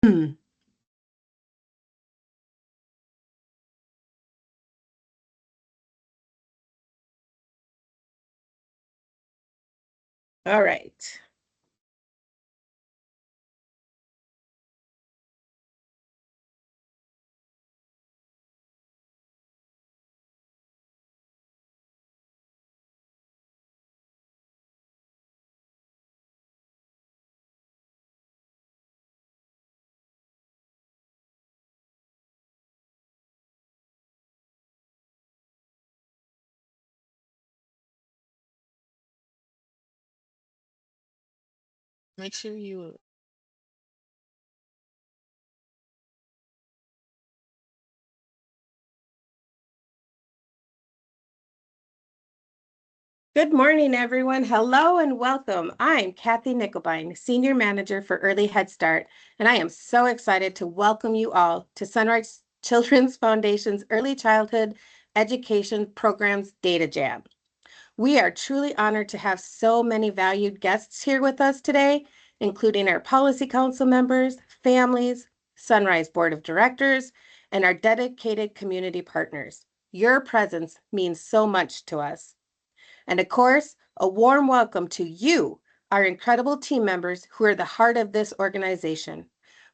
All right. Make sure you Good morning, everyone. Hello and welcome. I'm Kathy Nickelbein, Senior Manager for Early Head Start, and I am so excited to welcome you all to Sunrise Children's Foundation's Early Childhood Education Programs Data Jam. We are truly honored to have so many valued guests here with us today, including our Policy Council members, families, Sunrise Board of Directors, and our dedicated community partners. Your presence means so much to us. And of course, a warm welcome to you, our incredible team members who are the heart of this organization.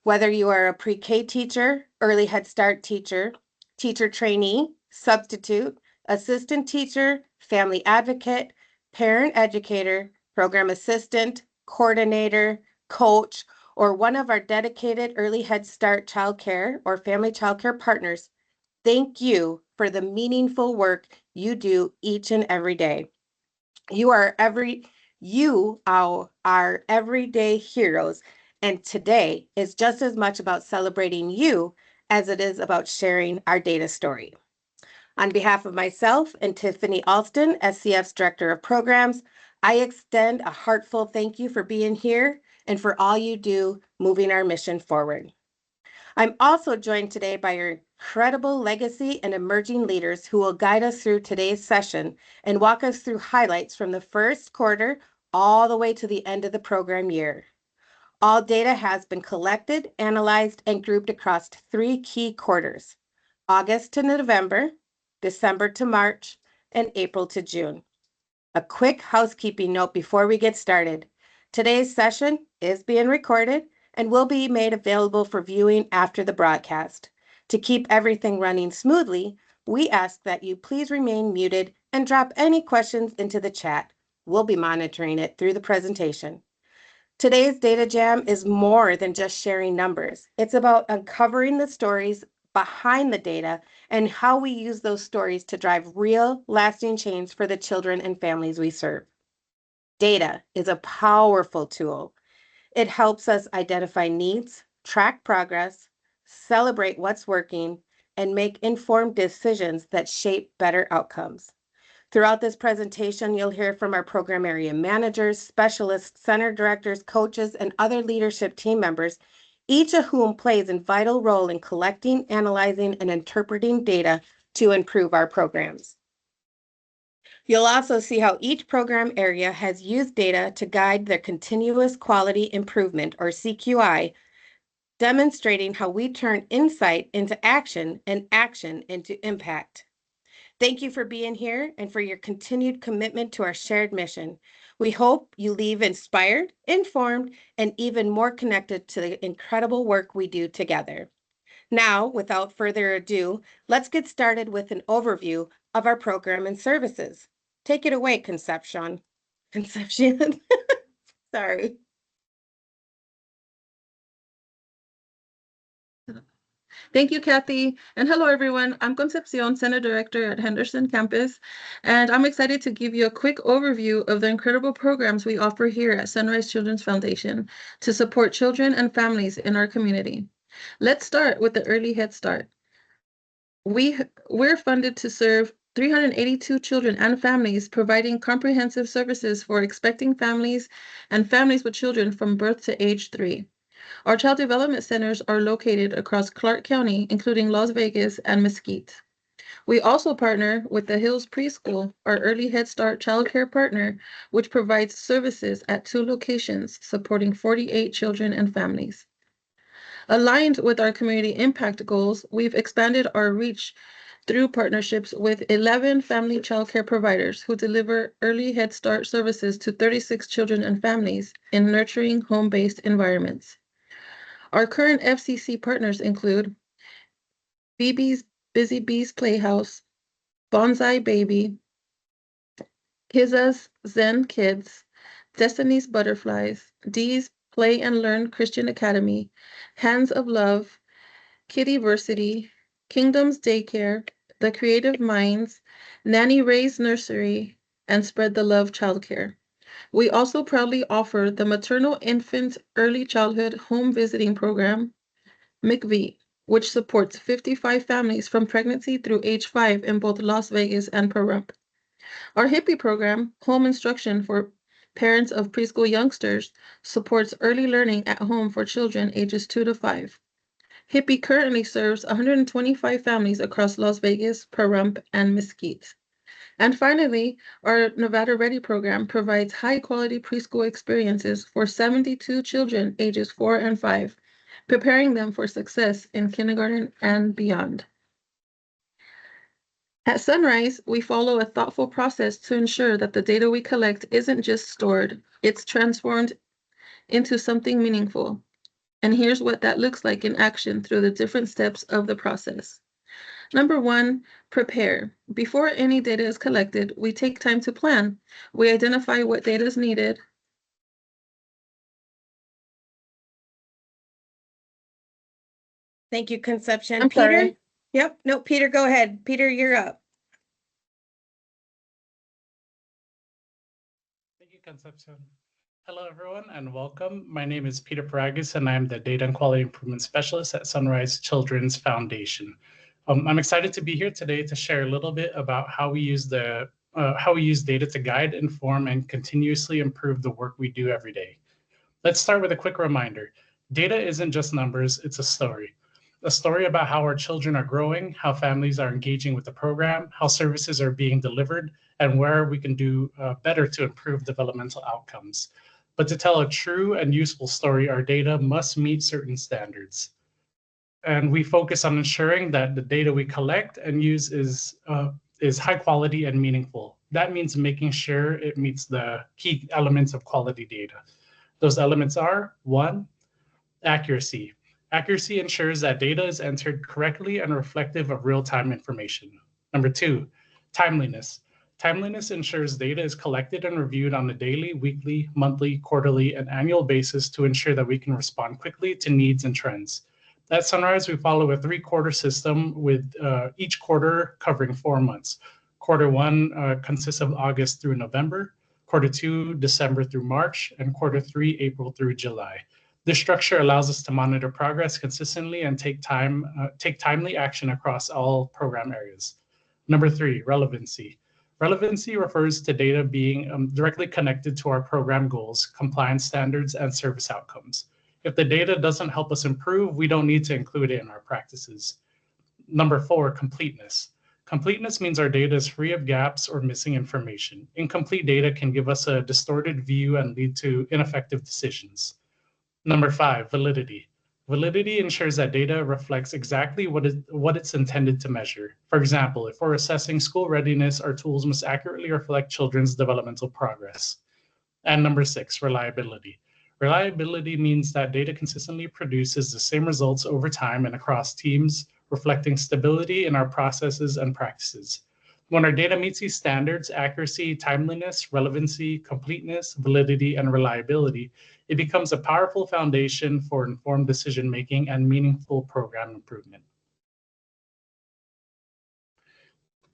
Whether you are a pre-K teacher, early Head Start teacher, teacher trainee, substitute, assistant teacher, family advocate, parent educator, program assistant, coordinator, coach, or one of our dedicated early Head Start childcare or family childcare partners, thank you for the meaningful work you do each and every day. You are our everyday heroes, and today is just as much about celebrating you as it is about sharing our data story. On behalf of myself and Tiffany Alston, SCF's Director of Programs, I extend a heartfelt thank you for being here and for all you do moving our mission forward. I'm also joined today by your incredible legacy and emerging leaders who will guide us through today's session and walk us through highlights from the first quarter all the way to the end of the program year. All data has been collected, analyzed, and grouped across three key quarters: August to November, December to March, and April to June. A quick housekeeping note before we get started. Today's session is being recorded and will be made available for viewing after the broadcast. To keep everything running smoothly, we ask that you please remain muted and drop any questions into the chat. We'll be monitoring it through the presentation. Today's Data Jam is more than just sharing numbers. It's about uncovering the stories behind the data and how we use those stories to drive real, lasting change for the children and families we serve. Data is a powerful tool. It helps us identify needs, track progress, celebrate what's working, and make informed decisions that shape better outcomes. Throughout this presentation, you'll hear from our program area managers, specialists, center directors, coaches, and other leadership team members, each of whom plays a vital role in collecting, analyzing, and interpreting data to improve our programs. You'll also see how each program area has used data to guide their continuous quality improvement, or CQI, demonstrating how we turn insight into action and action into impact. Thank you for being here and for your continued commitment to our shared mission. We hope you leave inspired, informed, and even more connected to the incredible work we do together. Now, without further ado, let's get started with an overview of our program and services. Take it away, Concepcion. Concepcion. Sorry. Thank you, Kathy. And hello, everyone. I'm Concepcion, Center Director at Henderson Campus, and I'm excited to give you a quick overview of the incredible programs we offer here at Sunrise Children's Foundation to support children and families in our community. Let's start with the Early Head Start. We're funded to serve 382 children and families, providing comprehensive services for expecting families and families with children from birth to age 3. Our child development centers are located across Clark County, including Las Vegas and Mesquite. We also partner with the Hills Preschool, our early Head Start childcare partner, which provides services at 2 locations, supporting 48 children and families. Aligned with our community impact goals, we've expanded our reach through partnerships with 11 family childcare providers who deliver early Head Start services to 36 children and families in nurturing home-based environments. Our current FCC partners include BB's Busy Bees Playhouse, Bonsai Baby, Kiza's Zen Kids, Destiny's Butterflies, Dee's Play and Learn Christian Academy, Hands of Love, Kiddiversity, Kingdoms Daycare, The Creative Minds, Nanny Ray's Nursery, and Spread the Love Childcare. We also proudly offer the Maternal Infant Early Childhood Home Visiting Program, MIECHV, which supports 55 families from pregnancy through age 5 in both Las Vegas and Pahrump. Our HIPPY program, Home Instruction for Parents of Preschool Youngsters, supports early learning at home for children ages 2 to 5. HIPPY currently serves 125 families across Las Vegas, Pahrump, and Mesquite. And finally, our Nevada Ready program provides high-quality preschool experiences for 72 children ages 4 and 5, preparing them for success in kindergarten and beyond. At Sunrise, we follow a thoughtful process to ensure that the data we collect isn't just stored, it's transformed into something meaningful. And here's what that looks like in action through the different steps of the process. Number 1, prepare. Before any data is collected, we take time to plan. We identify what data is needed. Thank you, Conception. I'm Peter? sorry. Yep. No, Peter, go ahead. Peter, you're up. Thank you, Concepcion. Hello, everyone, and welcome. My name is Peter Paragas, and I'm the Data and Quality Improvement Specialist at Sunrise Children's Foundation. I'm excited to be here today to share a little bit about how we use data to guide, inform, and continuously improve the work we do every day. Let's start with a quick reminder. Data isn't just numbers, it's a story. A story about how our children are growing, how families are engaging with the program, how services are being delivered, and where we can do better to improve developmental outcomes. But to tell a true and useful story, our data must meet certain standards. And we focus on ensuring that the data we collect and use is high quality and meaningful. That means making sure it meets the key elements of quality data. Those elements are 1, accuracy. Accuracy ensures that data is entered correctly and reflective of real-time information. Number 2, timeliness. Timeliness ensures data is collected and reviewed on a daily, weekly, monthly, quarterly, and annual basis to ensure that we can respond quickly to needs and trends. At Sunrise, we follow a 3-quarter system with each quarter covering 4 months. Quarter 1 consists of August through November, Quarter 2, December through March, and Quarter 3, April through July. This structure allows us to monitor progress consistently and take timely action across all program areas. Number 3, relevancy. Relevancy refers to data being directly connected to our program goals, compliance standards, and service outcomes. If the data doesn't help us improve, we don't need to include it in our practices. Number 4, completeness. Completeness means our data is free of gaps or missing information. Incomplete data can give us a distorted view and lead to ineffective decisions. Number 5, validity. Validity ensures that data reflects exactly what it's intended to measure. For example, if we're assessing school readiness, our tools must accurately reflect children's developmental progress. And number 6, reliability. Reliability means that data consistently produces the same results over time and across teams, reflecting stability in our processes and practices. When our data meets these standards, accuracy, timeliness, relevancy, completeness, validity, and reliability, it becomes a powerful foundation for informed decision-making and meaningful program improvement.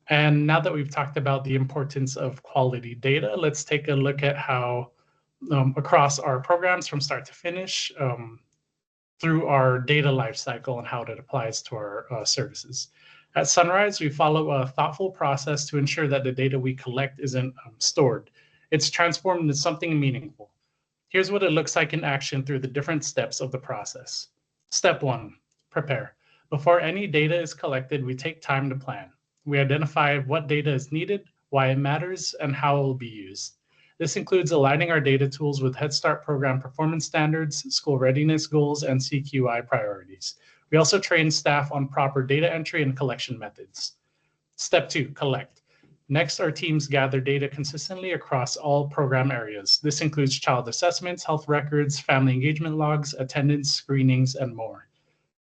And now that we've talked about the importance of quality data, let's take a look at how across our programs from start to finish, through our data lifecycle and how it applies to our services. At Sunrise, we follow a thoughtful process to ensure that the data we collect isn't stored. It's transformed into something meaningful. Here's what it looks like in action through the different steps of the process. Step 1, prepare. Before any data is collected, we take time to plan. We identify what data is needed, why it matters, and how it will be used. This includes aligning our data tools with Head Start program performance standards, school readiness goals, and CQI priorities. We also train staff on proper data entry and collection methods. Step 2, collect. Next, our teams gather data consistently across all program areas. This includes child assessments, health records, family engagement logs, attendance, screenings, and more.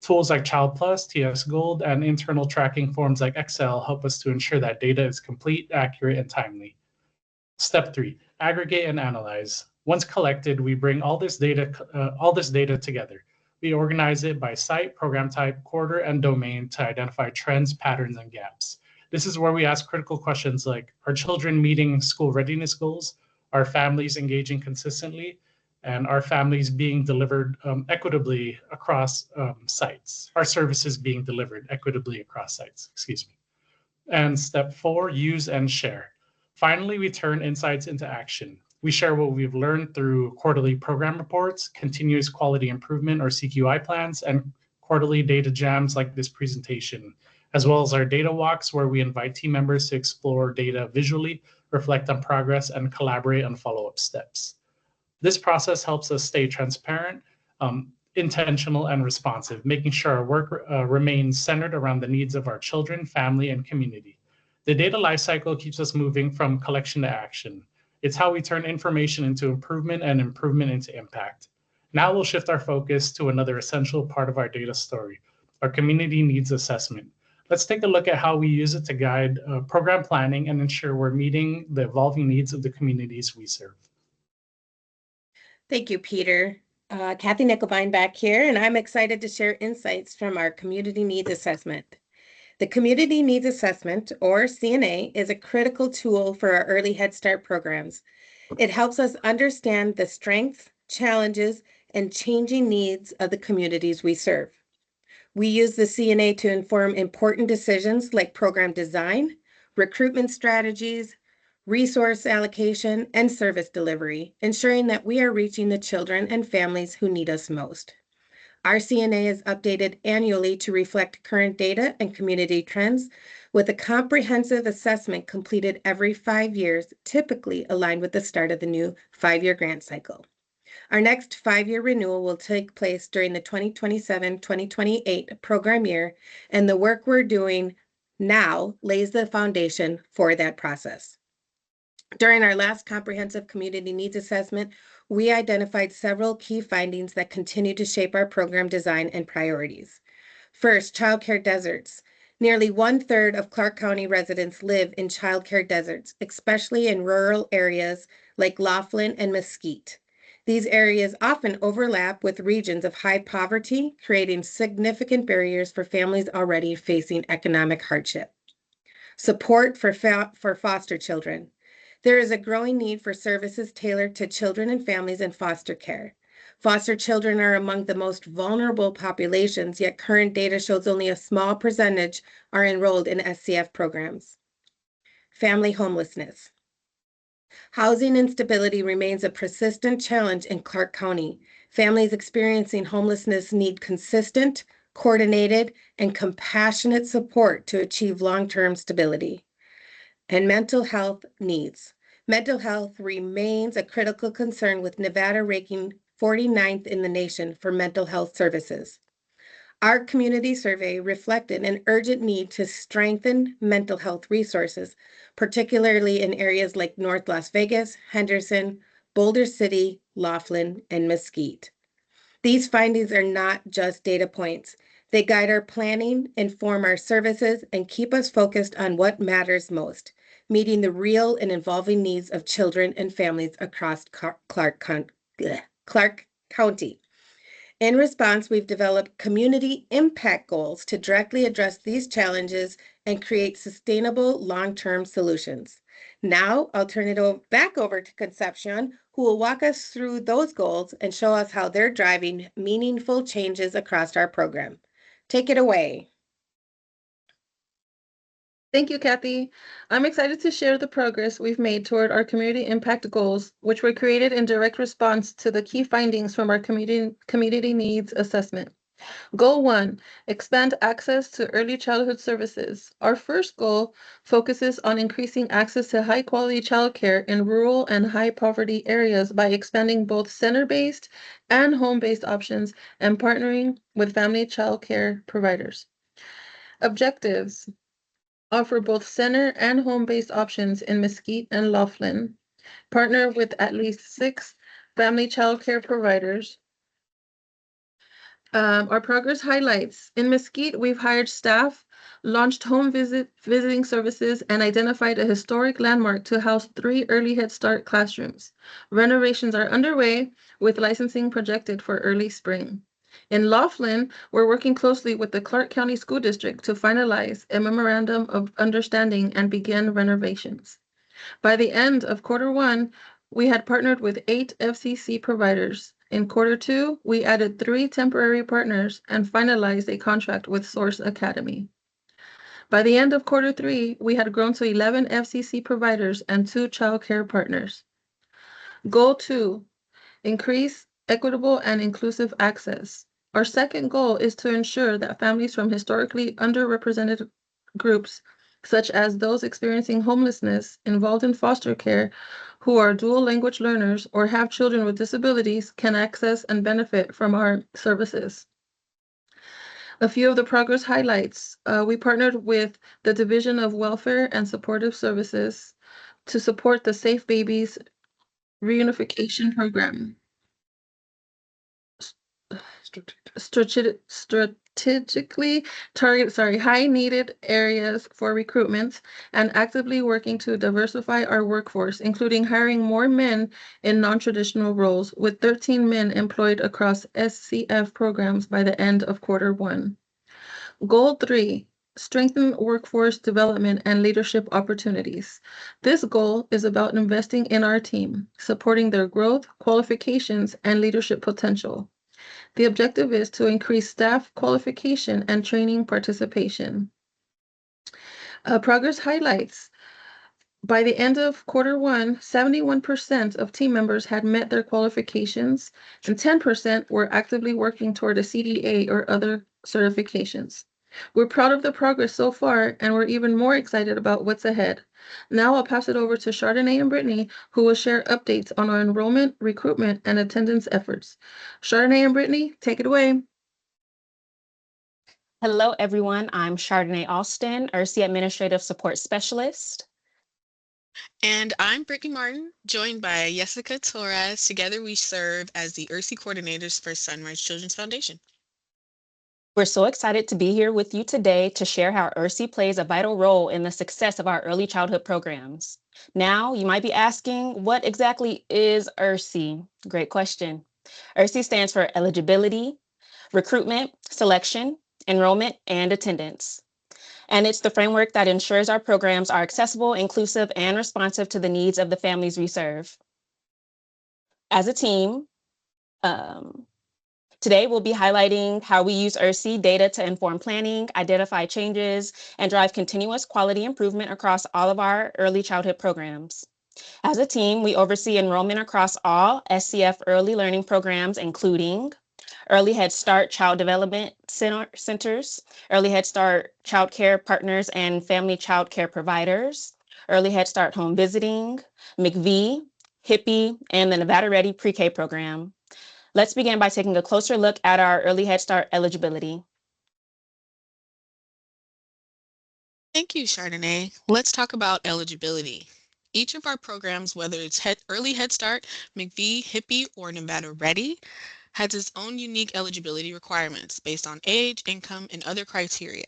Tools like Child Plus, TS Gold, and internal tracking forms like Excel help us to ensure that data is complete, accurate, and timely. Step 3, aggregate and analyze. Once collected, we bring all this data together. We organize it by site, program type, quarter, and domain to identify trends, patterns, and gaps. This is where we ask critical questions like, are children meeting school readiness goals? Are families engaging consistently? And are families being delivered equitably across sites? Are services being delivered equitably across sites? Excuse me. And step 4, use and share. Finally, we turn insights into action. We share what we've learned through quarterly program reports, continuous quality improvement or CQI plans, and quarterly data jams like this presentation, as well as our data walks where we invite team members to explore data visually, reflect on progress, and collaborate on follow-up steps. This process helps us stay transparent, intentional, and responsive, making sure our work remains centered around the needs of our children, family, and community. The data lifecycle keeps us moving from collection to action. It's how we turn information into improvement and improvement into impact. Now we'll shift our focus to another essential part of our data story, our community needs assessment. Let's take a look at how we use it to guide program planning and ensure we're meeting the evolving needs of the communities we serve. Thank you, Peter. Kathy Nickelbein back here, and I'm excited to share insights from our Community Needs Assessment. The Community Needs Assessment, or CNA, is a critical tool for our early Head Start programs. It helps us understand the strengths, challenges, and changing needs of the communities we serve. We use the CNA to inform important decisions like program design, recruitment strategies, resource allocation, and service delivery, ensuring that we are reaching the children and families who need us most. Our CNA is updated annually to reflect current data and community trends, with a comprehensive assessment completed every 5 years, typically aligned with the start of the new 5-year grant cycle. Our next 5-year renewal will take place during the 2027-2028 program year, and the work we're doing now lays the foundation for that process. During our last comprehensive community needs assessment, we identified several key findings that continue to shape our program design and priorities. First, childcare deserts. Nearly 1/3 of Clark County residents live in childcare deserts, especially in rural areas like Laughlin and Mesquite. These areas often overlap with regions of high poverty, creating significant barriers for families already facing economic hardship. Support for foster children. There is a growing need for services tailored to children and families in foster care. Foster children are among the most vulnerable populations, yet current data shows only a small percentage are enrolled in SCF programs. Family homelessness. Housing instability remains a persistent challenge in Clark County. Families experiencing homelessness need consistent, coordinated, and compassionate support to achieve long-term stability. And mental health needs. Mental health remains a critical concern, with Nevada ranking 49th in the nation for mental health services. Our community survey reflected an urgent need to strengthen mental health resources, particularly in areas like North Las Vegas, Henderson, Boulder City, Laughlin, and Mesquite. These findings are not just data points. They guide our planning, inform our services, and keep us focused on what matters most, meeting the real and evolving needs of children and families across Clark County. In response, we've developed community impact goals to directly address these challenges and create sustainable long-term solutions. Now, I'll turn it back over to Concepcion, who will walk us through those goals and show us how they're driving meaningful changes across our program. Take it away. Thank you, Kathy. I'm excited to share the progress we've made toward our community impact goals, which were created in direct response to the key findings from our community needs assessment. Goal 1, expand access to early childhood services. Our first goal focuses on increasing access to high-quality childcare in rural and high-poverty areas by expanding both center-based and home-based options and partnering with family childcare providers. Objectives: offer both center and home-based options in Mesquite and Laughlin. Partner with at least 6 family childcare providers. Our progress highlights. In Mesquite, we've hired staff, launched visiting services, and identified a historic landmark to house 3 early Head Start classrooms. Renovations are underway with licensing projected for early spring. In Laughlin, we're working closely with the Clark County School District to finalize a memorandum of understanding and begin renovations. By the end of Q1, we had partnered with 8 FCC providers. In Q2, we added 3 temporary partners and finalized a contract with Source Academy. By the end of Q3, we had grown to 11 FCC providers and 2 childcare partners. Goal 2, increase equitable and inclusive access. Our second goal is to ensure that families from historically underrepresented groups, such as those experiencing homelessness, involved in foster care, who are dual language learners, or have children with disabilities, can access and benefit from our services. A few of the progress highlights. We partnered with the Division of Welfare and Supportive Services to support the Safe Babies Reunification Program. Strategically target high needed areas for recruitment and actively working to diversify our workforce, including hiring more men in non-traditional roles, with 13 men employed across SCF programs by the end of Q1. Goal 3, strengthen workforce development and leadership opportunities. This goal is about investing in our team, supporting their growth, qualifications, and leadership potential. The objective is to increase staff qualification and training participation. Progress highlights. By the end of Q1, 71% of team members had met their qualifications, and 10% were actively working toward a CDA or other certifications. We're proud of the progress so far, and we're even more excited about what's ahead. Now I'll pass it over to Chardonnay and Brittany, who will share updates on our enrollment, recruitment, and attendance efforts. Chardonnay and Brittany, take it away. Hello, everyone. I'm Chardonnay Alston, ERSEA Administrative Support Specialist. And I'm Brittany Martin, joined by Jessica Torres. Together we serve as the ERSEA coordinators for Sunrise Children's Foundation. We're so excited to be here with you today to share how ERSEA plays a vital role in the success of our early childhood programs. Now, you might be asking, what exactly is ERSEA? Great question. ERSEA stands for eligibility, recruitment, selection, enrollment, and attendance. And it's the framework that ensures our programs are accessible, inclusive, and responsive to the needs of the families we serve. As a team, today we'll be highlighting how we use ERSEA data to inform planning, identify changes, and drive continuous quality improvement across all of our early childhood programs. As a team, we oversee enrollment across all SCF early learning programs, including Early Head Start Child Development Centers, Early Head Start Child Care Partners and Family Child Care Providers, Early Head Start Home Visiting, MIECHV, HIPPY, and the Nevada Ready Pre-K program. Let's begin by taking a closer look at our Early Head Start eligibility. Thank you, Chardonnay. Let's talk about eligibility. Each of our programs, whether it's Early Head Start, MIECHV, HIPPY, or Nevada Ready, has its own unique eligibility requirements based on age, income, and other criteria.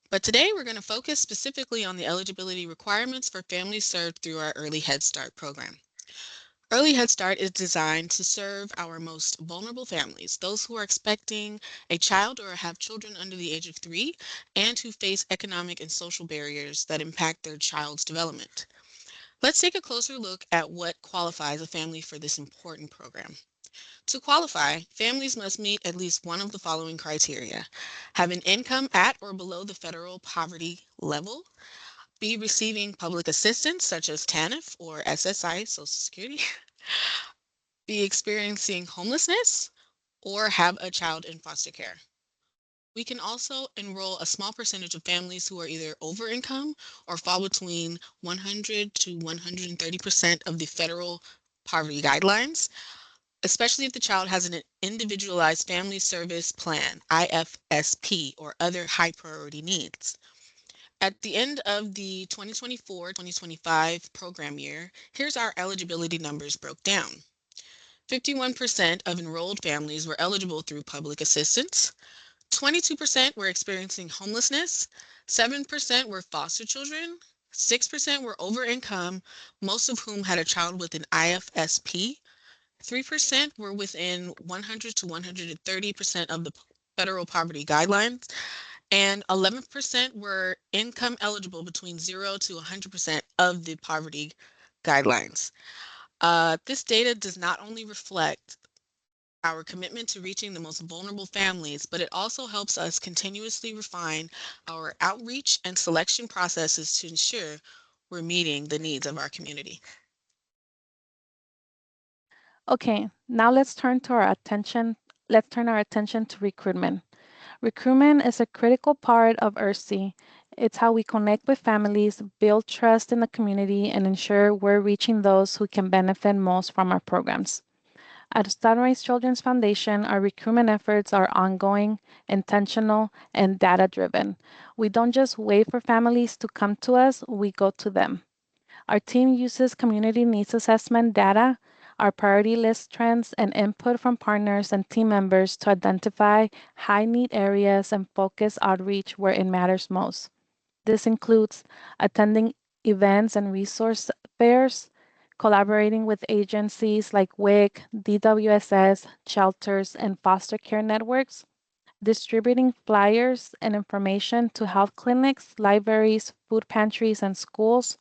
But today we're going to focus specifically on the eligibility requirements for families served through our Early Head Start program. Early Head Start is designed to serve our most vulnerable families, those who are expecting a child or have children under the age of 3 and who face economic and social barriers that impact their child's development. Let's take a closer look at what qualifies a family for this important program. To qualify, families must meet at least one of the following criteria: have an income at or below the federal poverty level, be receiving public assistance such as TANF or SSI, Social Security, be experiencing homelessness, or have a child in foster care. We can also enroll a small percentage of families who are either over income or fall between 100 to 130% of the federal poverty guidelines, especially if the child has an individualized family service plan, IFSP, or other high priority needs. At the end of the 2024-2025 program year, here's our eligibility numbers broke down. 51% of enrolled families were eligible through public assistance. 22% were experiencing homelessness. 7% were foster children. 6% were over income, most of whom had a child with an IFSP. 3% were within 100 to 130% of the federal poverty guidelines, and 11% were income eligible between 0 to 100% of the poverty guidelines. This data does not only reflect our commitment to reaching the most vulnerable families, but it also helps us continuously refine our outreach and selection processes to ensure we're meeting the needs of our community. Okay, now let's turn our attention to recruitment. Recruitment is a critical part of ERSEA. It's how we connect with families, build trust in the community, and ensure we're reaching those who can benefit most from our programs. At Sunrise Children's Foundation, our recruitment efforts are ongoing, intentional, and data-driven. We don't just wait for families to come to us, we go to them. Our team uses community needs assessment data, our priority list trends, and input from partners and team members to identify high need areas and focus outreach where it matters most. This includes attending events and resource fairs, collaborating with agencies like WIC, DWSS, shelters, and foster care networks, distributing flyers and information to health clinics, libraries, food pantries, and schools,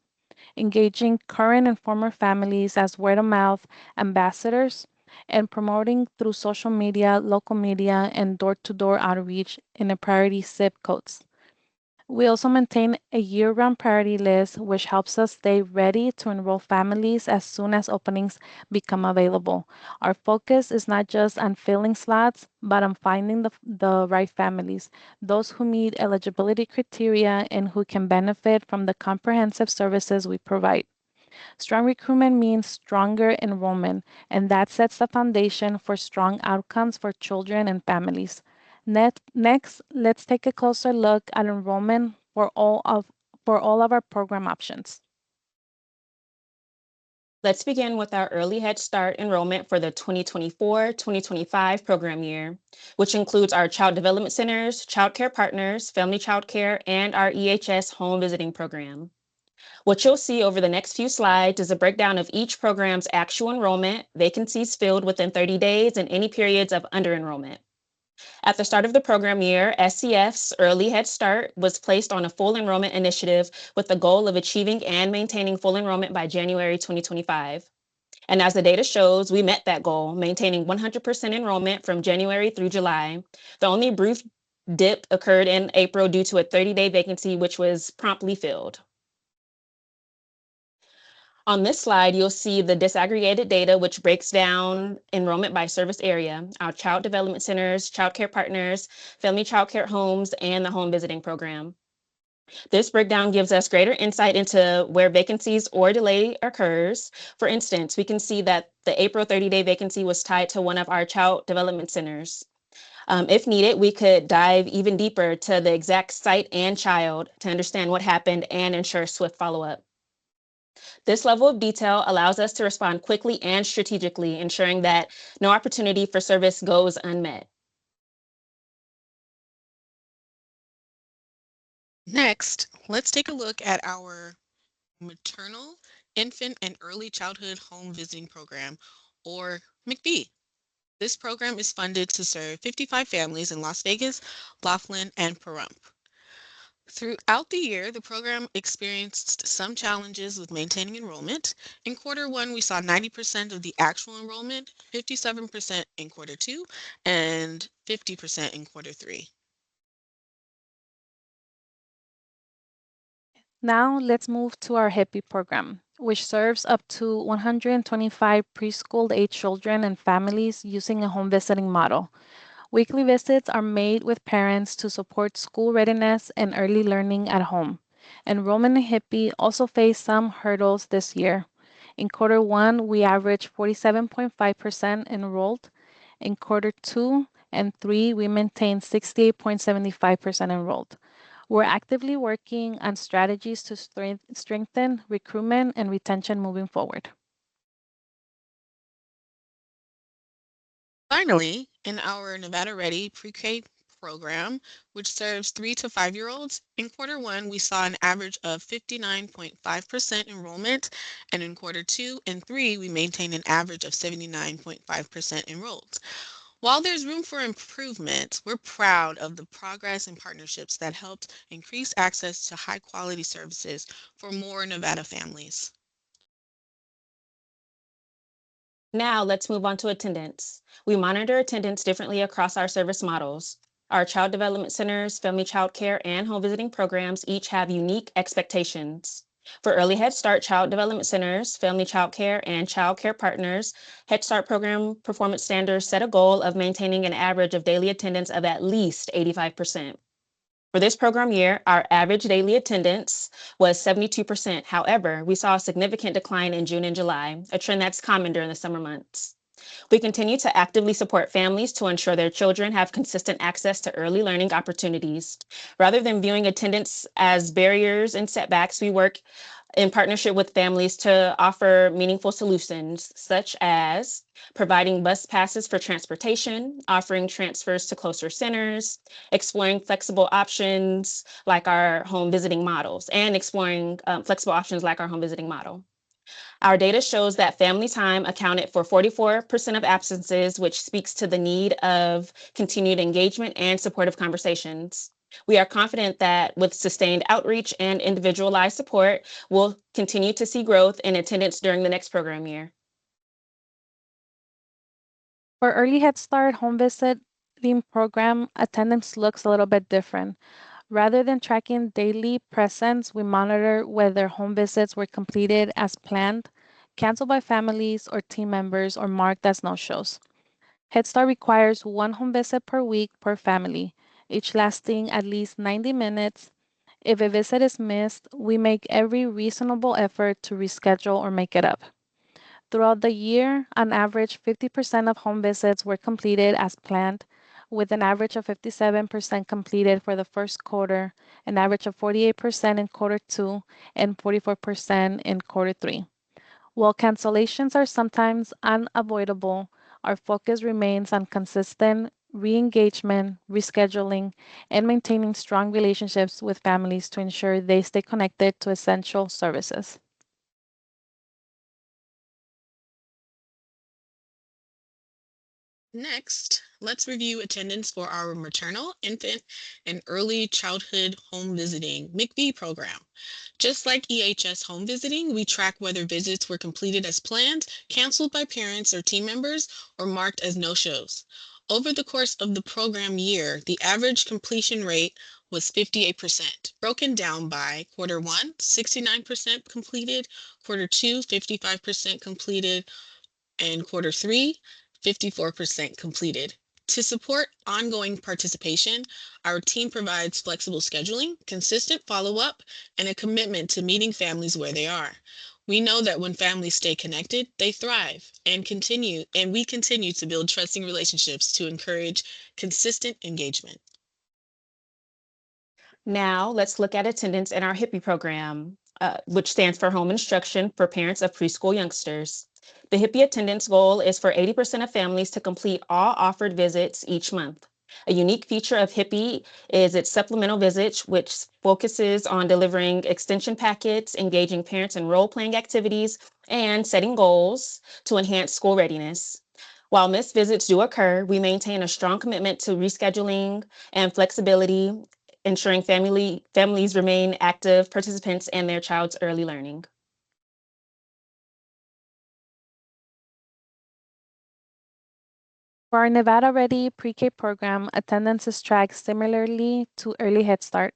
engaging current and former families as word of mouth ambassadors, and promoting through social media, local media, and door to door outreach in the priority zip codes. We also maintain a year round priority list, which helps us stay ready to enroll families as soon as openings become available. Our focus is not just on filling slots, but on finding the right families, those who meet eligibility criteria and who can benefit from the comprehensive services we provide. Strong recruitment means stronger enrollment, and that sets the foundation for strong outcomes for children and families. Next, let's take a closer look at enrollment for all of our program options. Let's begin with our Early Head Start enrollment for the 2024-2025 program year, which includes our Child Development Centers, childcare partners, family childcare, and our EHS home visiting program. What you'll see over the next few slides is a breakdown of each program's actual enrollment, vacancies filled within 30 days, and any periods of under-enrollment. At the start of the program year, SCF's Early Head Start was placed on a full enrollment initiative with the goal of achieving and maintaining full enrollment by January 2025. And as the data shows, we met that goal, maintaining 100% enrollment from January through July. The only brief dip occurred in April due to a 30-day vacancy, which was promptly filled. On this slide, you'll see the disaggregated data, which breaks down enrollment by service area, our child development centers, childcare partners, family childcare homes, and the home visiting program. This breakdown gives us greater insight into where vacancies or delay occurs. For instance, we can see that the April 30-day vacancy was tied to one of our child development centers. If needed, we could dive even deeper to the exact site and child to understand what happened and ensure swift follow-up. This level of detail allows us to respond quickly and strategically, ensuring that no opportunity for service goes unmet. Next, let's take a look at our maternal, infant, and early childhood home visiting program, or MIECHV. This program is funded to serve 55 families in Las Vegas, Laughlin, and Pahrump. Throughout the year, the program experienced some challenges with maintaining enrollment. In Q1, we saw 90% of the actual enrollment, 57% in Q2, and 50% in Q3. Now let's move to our HIPPY program, which serves up to 125 preschool age children and families using a home visiting model. Weekly visits are made with parents to support school readiness and early learning at home. Enrollment in HIPPY also faced some hurdles this year. In quarter one, we averaged 47.5% enrolled. In quarter two and three, we maintained 68.75% enrolled. We're actively working on strategies to strengthen recruitment and retention moving forward. Finally, in our Nevada Ready pre-K program, which serves 3 to 5-year-olds, in quarter one, we saw an average of 59.5% enrollment, and in quarter two and three, we maintained an average of 79.5% enrolled. While there's room for improvement, we're proud of the progress and partnerships that helped increase access to high quality services for more Nevada families. Now let's move on to attendance. We monitor attendance differently across our service models. Our child development centers, family child care, and home visiting programs each have unique expectations. For early Head Start child development centers, family child care, and child care partners, Head Start program performance standards set a goal of maintaining an average of daily attendance of at least 85%. For this program year, our average daily attendance was 72%. However, we saw a significant decline in June and July, a trend that's common during the summer months. We continue to actively support families to ensure their children have consistent access to early learning opportunities. Rather than viewing attendance as barriers and setbacks, we work in partnership with families to offer meaningful solutions, such as providing bus passes for transportation, offering transfers to closer centers, exploring flexible options like our home visiting models, and exploring flexible options like our home visiting model. Our data shows that family time accounted for 44% of absences, which speaks to the need of continued engagement and supportive conversations. We are confident that with sustained outreach and individualized support, we'll continue to see growth in attendance during the next program year. For Early Head Start home visiting program, attendance looks a little bit different. Rather than tracking daily presence, we monitor whether home visits were completed as planned, canceled by families or team members, or marked as no-shows. Head Start requires one home visit per week per family, each lasting at least 90 minutes. If a visit is missed, we make every reasonable effort to reschedule or make it up. Throughout the year, on average, 50% of home visits were completed as planned, with an average of 57% completed for the first quarter, an average of 48% in quarter two, and 44% in quarter three. While cancellations are sometimes unavoidable, our focus remains on consistent re-engagement, rescheduling, and maintaining strong relationships with families to ensure they stay connected to essential services. Next, let's review attendance for our maternal, infant, and early childhood home visiting MIECHV program. Just like EHS home visiting, we track whether visits were completed as planned, canceled by parents or team members, or marked as no-shows. Over the course of the program year, the average completion rate was 58%, broken down by quarter one, 69% completed, quarter two, 55% completed, and quarter three, 54% completed. To support ongoing participation, our team provides flexible scheduling, consistent follow-up, and a commitment to meeting families where they are. We know that when families stay connected, they thrive and we continue to build trusting relationships to encourage consistent engagement. Now let's look at attendance in our HIPPY program, which stands for Home Instruction for Parents of Preschool Youngsters. The HIPPY attendance goal is for 80% of families to complete all offered visits each month. A unique feature of HIPPY is its supplemental visits, which focuses on delivering extension packets, engaging parents in role-playing activities, and setting goals to enhance school readiness. While missed visits do occur, we maintain a strong commitment to rescheduling and flexibility, ensuring families remain active participants in their child's early learning. For our Nevada Ready pre-K program, attendance is tracked similarly to Early Head Start,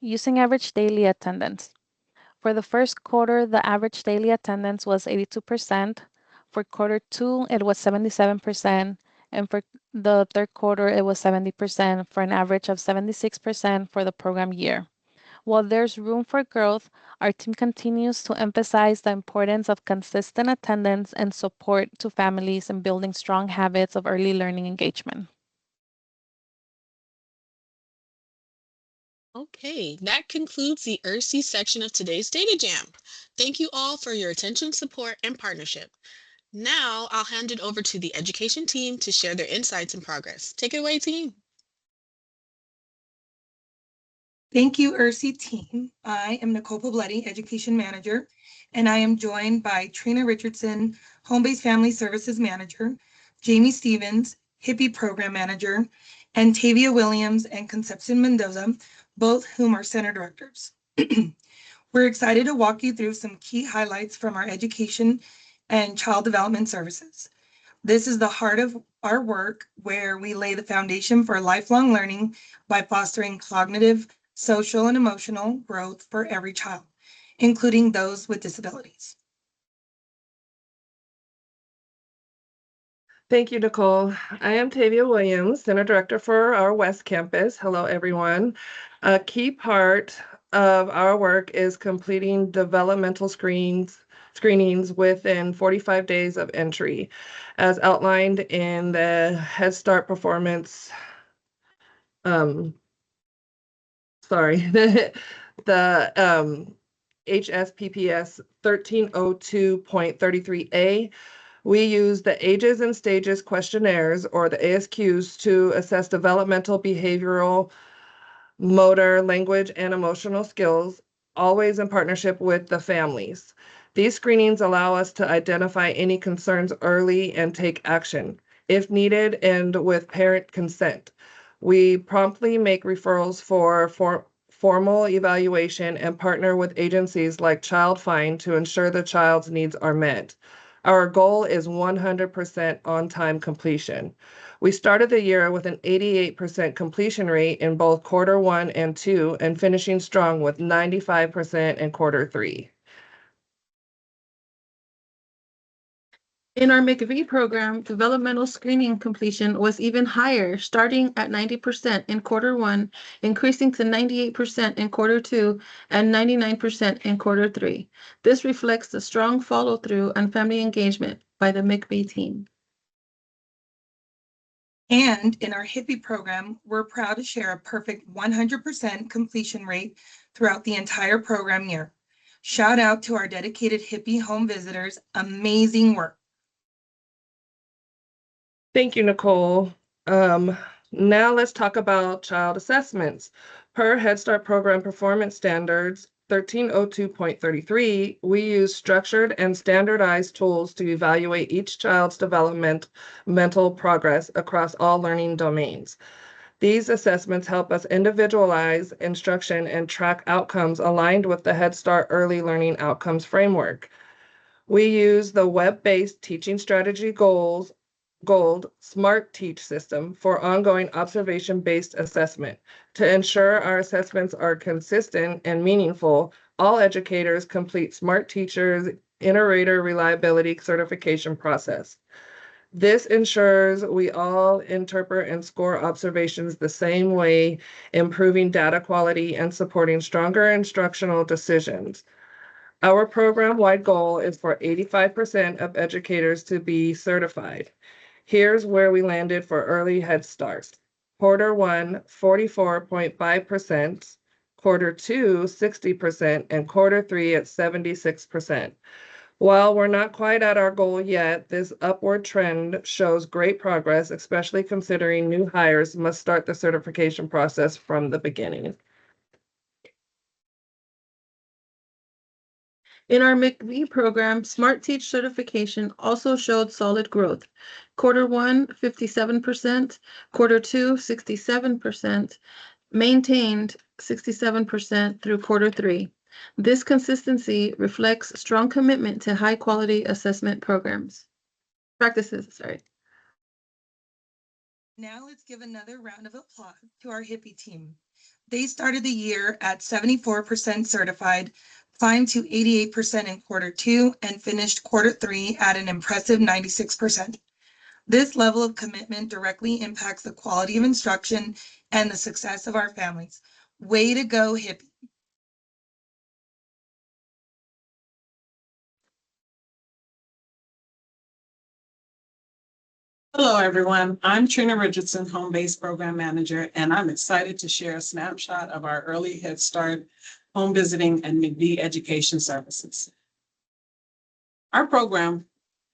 using average daily attendance. For the first quarter, the average daily attendance was 82%. For quarter two, it was 77%. And for The third quarter, it was 70% for an average of 76% for the program year. While there's room for growth, our team continues to emphasize the importance of consistent attendance and support to families in building strong habits of early learning engagement. Okay, that concludes the ERSEA section of today's Data Jam. Thank you all for your attention, support, and partnership. Now I'll hand it over to the education team to share their insights and progress. Take it away, team. Thank you, ERSEA team. I am Nicole Pobletti, Education Manager, and I am joined by Trina Richardson, Home-Based Family Services Manager, Jamie Stevens, HIPPY Program Manager, and Tavia Williams and Concepcion Mendoza, both whom are Center Directors. We're excited to walk you through some key highlights from our education and child development services. This is the heart of our work, where we lay the foundation for lifelong learning by fostering cognitive, social, and emotional growth for every child, including those with disabilities. Thank you, Nicole. I am Tavia Williams, Center Director for our West Campus. Hello, everyone. A key part of our work is completing developmental screenings within 45 days of entry, as outlined in the Head Start performance. The HSPPS 1302.33A. We use the Ages and Stages questionnaires, or the ASQs, to assess developmental, behavioral, motor, language, and emotional skills, always in partnership with the families. These screenings allow us to identify any concerns early and take action, if needed, and with parent consent. We promptly make referrals for formal evaluation and partner with agencies like Child Find to ensure the child's needs are met. Our goal is 100% on-time completion. We started the year with an 88% completion rate in both quarter 1 and 2, and finishing strong with 95% in quarter 3. In our MIECHV program, developmental screening completion was even higher, starting at 90% in quarter 1, increasing to 98% in quarter 2, and 99% in quarter 3. This reflects the strong follow-through and family engagement by the MIECHV team. And in our HIPPY program, we're proud to share a perfect 100% completion rate throughout the entire program year. Shout out to our dedicated HIPPY home visitors. Amazing work. Thank you, Nicole. Now let's talk about child assessments. Per Head Start program performance standards 1302.33, we use structured and standardized tools to evaluate each child's developmental progress across all learning domains. These assessments help us individualize instruction and track outcomes aligned with the Head Start Early Learning Outcomes framework. We use the web-based teaching strategy Gold Smart Teach system for ongoing observation-based assessment. To ensure our assessments are consistent and meaningful, all educators complete Smart Teachers Iterator Reliability Certification process. This ensures we all interpret and score observations the same way, improving data quality and supporting stronger instructional decisions. Our program-wide goal is for 85% of educators to be certified. Here's where we landed for early Head Start. Quarter 1, 44.5%, quarter 2, 60%, and quarter 3 at 76%. While we're not quite at our goal yet, this upward trend shows great progress, especially considering new hires must start the certification process from the beginning. In our MIECHV program, Smart Teach certification also showed solid growth. Quarter 1, 57%, quarter 2, 67%, maintained 67% through quarter 3. This consistency reflects strong commitment to high-quality assessment practices. Now let's give another round of applause to our HIPPY team. They started the year at 74% certified, climbed to 88% in quarter 2, and finished quarter 3 at an impressive 96%. This level of commitment directly impacts the quality of instruction and the success of our families. Way to go, HIPPY. Hello, everyone. I'm Trina Richardson, Home-Based Program Manager, and I'm excited to share a snapshot of our Early Head Start, Home Visiting, and MIECHV Education Services. Our program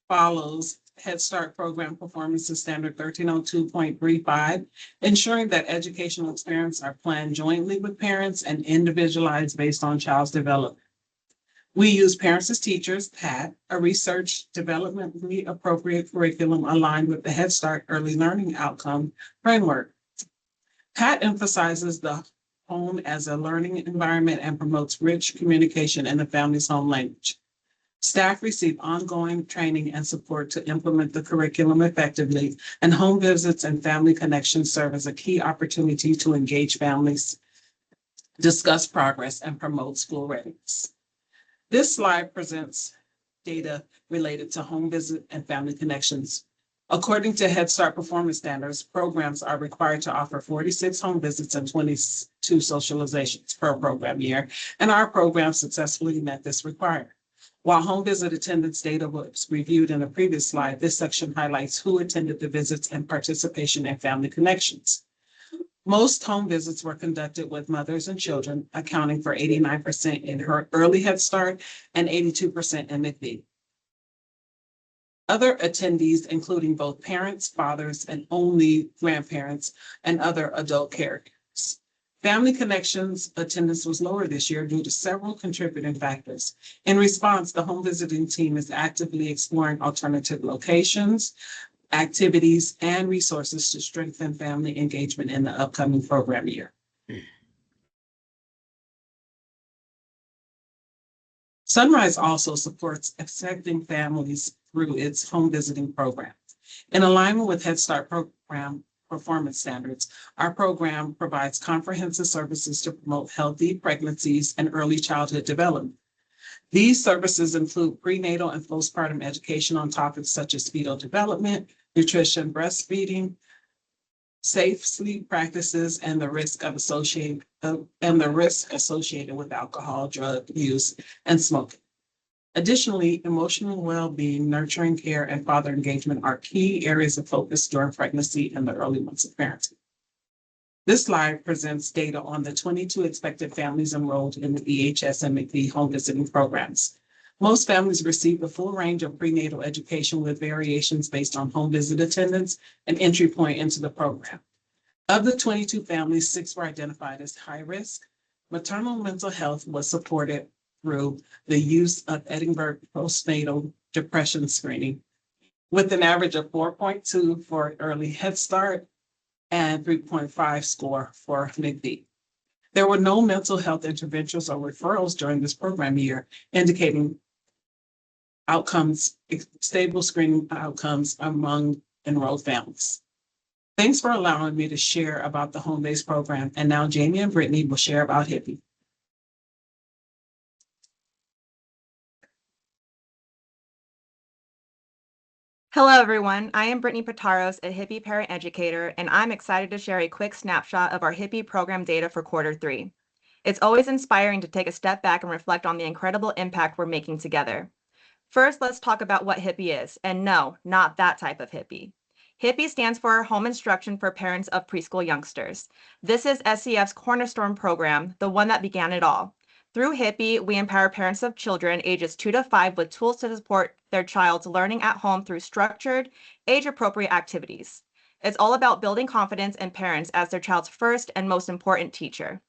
follows Head Start Program Performance Standard 1302.35, ensuring that educational experiences are planned jointly with parents and individualized based on child's development. We use Parents as Teachers, PAT, a research developmentally appropriate curriculum aligned with the Head Start Early Learning Outcome framework. PAT emphasizes the home as a learning environment and promotes rich communication in the family's home language. Staff receive ongoing training and support to implement the curriculum effectively, and home visits and family connections serve as a key opportunity to engage families, discuss progress, and promote school readiness. This slide presents data related to home visit and family connections. According to Head Start performance standards, programs are required to offer 46 home visits and 22 socializations per program year, and our program successfully met this requirement. While home visit attendance data was reviewed in a previous slide, this section highlights who attended the visits and participation in family connections. Most home visits were conducted with mothers and children, accounting for 89% in her Early Head Start and 82% in MIECHV. Other attendees, including both parents, fathers, and only grandparents, and other adult caregivers. Family connections attendance was lower this year due to several contributing factors. In response, the home visiting team is actively exploring alternative locations, activities, and resources to strengthen family engagement in the upcoming program year. Sunrise also supports accepting families through its home visiting program. In alignment with Head Start program performance standards, our program provides comprehensive services to promote healthy pregnancies and early childhood development. These services include prenatal and postpartum education on topics such as fetal development, nutrition, breastfeeding, safe sleep practices, and the risk associated with alcohol, drug use, and smoking. Additionally, emotional well-being, nurturing care, and father engagement are key areas of focus during pregnancy and the early months of parenting. This slide presents data on the 22 expected families enrolled in the EHS and MIECHV home visiting programs. Most families receive the full range of prenatal education with variations based on home visit attendance and entry point into the program. Of the 22 families, 6 were identified as high risk. Maternal mental health was supported through the use of Edinburgh postnatal depression screening, with an average of 4.2 for early Head Start and 3.5 score for MIECHV. There were no mental health interventions or referrals during this program year, indicating outcomes, stable screening outcomes among enrolled families. Thanks for allowing me to share about the home-based program. And now Jamie and Brittany will share about HIPPY. Hello, everyone. I am Brittany Pataros, a HIPPY parent educator, and I'm excited to share a quick snapshot of our HIPPY program data for Q3. It's always inspiring to take a step back and reflect on the incredible impact we're making together. First, let's talk about what HIPPY is, and no, not that type of HIPPY. HIPPY stands for Home Instruction for Parents of Preschool Youngsters. This is SCF's cornerstone program, the one that began it all. Through HIPPY, we empower parents of children ages 2 to 5 with tools to support their child's learning at home through structured, age-appropriate activities. It's all about building confidence in parents as their child's first and most important teacher.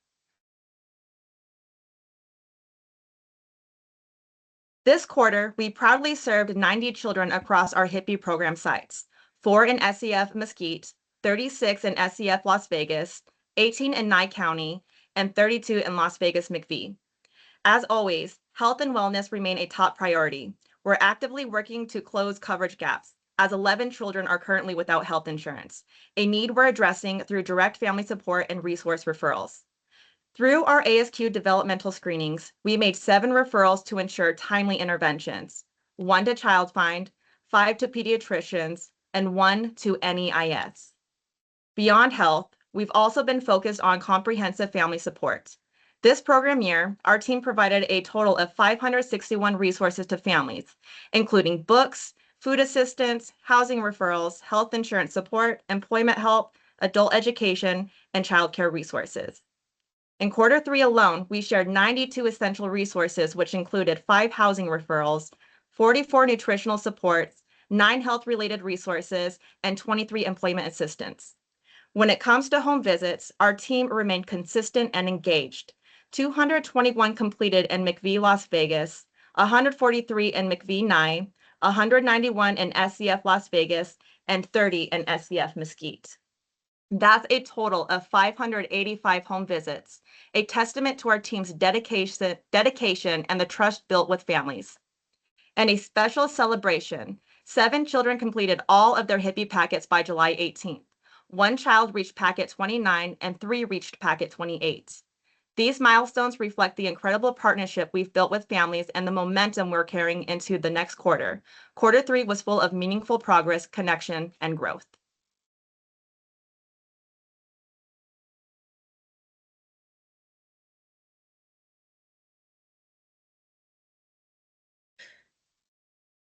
This quarter, we proudly served 90 children across our HIPPY program sites, 4 in SCF Mesquite, 36 in SCF Las Vegas, 18 in Nye County, and 32 in Las Vegas MIECHV. As always, health and wellness remain a top priority. We're actively working to close coverage gaps, as 11 children are currently without health insurance, a need we're addressing through direct family support and resource referrals. Through our ASQ developmental screenings, we made 7 referrals to ensure timely interventions, 1 to Child Find, 5 to pediatricians, and 1 to NEIS. Beyond health, we've also been focused on comprehensive family support. This program year, our team provided a total of 561 resources to families, including books, food assistance, housing referrals, health insurance support, employment help, adult education, and childcare resources. In quarter 3 alone, we shared 92 essential resources, which included 5 housing referrals, 44 nutritional supports, 9 health-related resources, and 23 employment assistance. When it comes to home visits, our team remained consistent and engaged. 221 completed in MIECHV Las Vegas, 143 in MIECHV Nye, 191 in SCF Las Vegas, and 30 in SCF Mesquite. That's a total of 585 home visits, a testament to our team's dedication and the trust built with families. And a special celebration, 7 children completed all of their HIPPY packets by July 18th. 1 child reached packet 29 and 3 reached packet 28. These milestones reflect the incredible partnership we've built with families and the momentum we're carrying into the next quarter. Quarter 3 was full of meaningful progress, connection, and growth.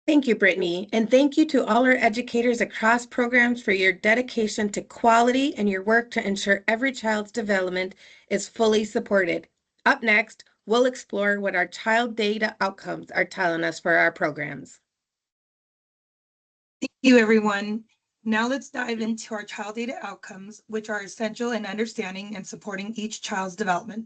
Thank you, Brittany, and thank you to all our educators across programs for your dedication to quality and your work to ensure every child's development is fully supported. Up next, we'll explore what our child data outcomes are telling us for our programs. Thank you, everyone. Now let's dive into our child data outcomes, which are essential in understanding and supporting each child's development.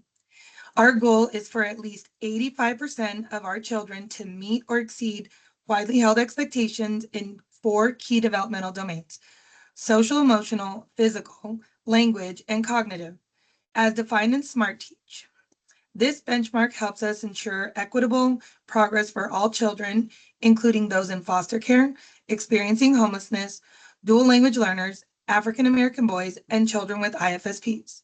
Our goal is for at least 85% of our children to meet or exceed widely held expectations in 4 key developmental domains: social, emotional, physical, language, and cognitive, as defined in SMART Teach. This benchmark helps us ensure equitable progress for all children, including those in foster care, experiencing homelessness, dual language learners, African American boys, and children with IFSPs.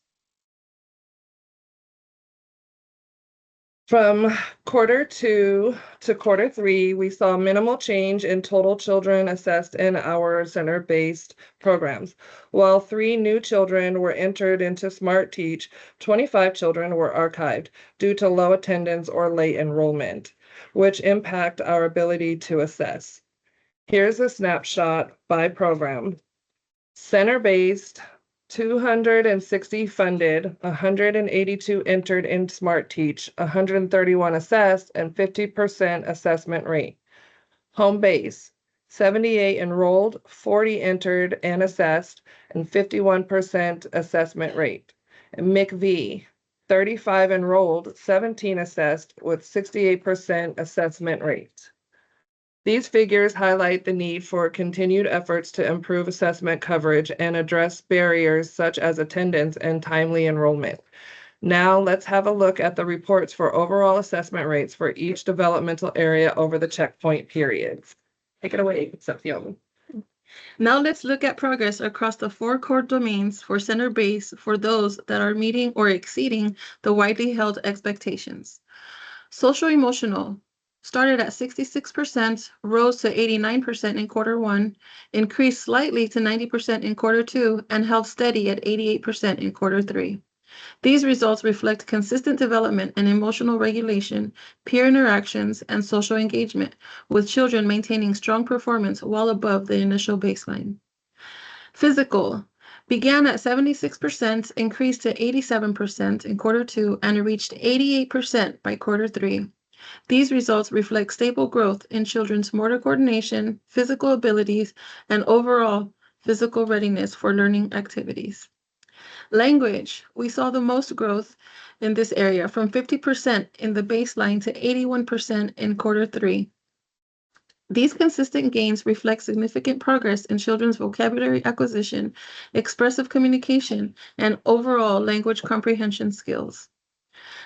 From quarter 2 to quarter 3, we saw minimal change in total children assessed in our center-based programs. While 3 new children were entered into SMART Teach, 25 children were archived due to low attendance or late enrollment, which impact our ability to assess. Here's a snapshot by program. Center-based, 260 funded, 182 entered in SMART Teach, 131 assessed, and 50% assessment rate. Home base, 78 enrolled, 40 entered and assessed, and 51% assessment rate. And MIECHV, 35 enrolled, 17 assessed, with 68% assessment rate. These figures highlight the need for continued efforts to improve assessment coverage and address barriers such as attendance and timely enrollment. Now let's have a look at the reports for overall assessment rates for each developmental area over the checkpoint periods. Take it away, Concepcion. Now let's look at progress across the 4 core domains for center base for those that are meeting or exceeding the widely held expectations. Social emotional started at 66%, rose to 89% in quarter 1, increased slightly to 90% in quarter 2, and held steady at 88% in quarter 3. These results reflect consistent development in emotional regulation, peer interactions, and social engagement, with children maintaining strong performance well above the initial baseline. Physical began at 76%, increased to 87% in quarter 2, and reached 88% by quarter 3. These results reflect stable growth in children's motor coordination, physical abilities, and overall physical readiness for learning activities. Language, we saw the most growth in this area, from 50% in the baseline to 81% in quarter 3. These consistent gains reflect significant progress in children's vocabulary acquisition, expressive communication, and overall language comprehension skills.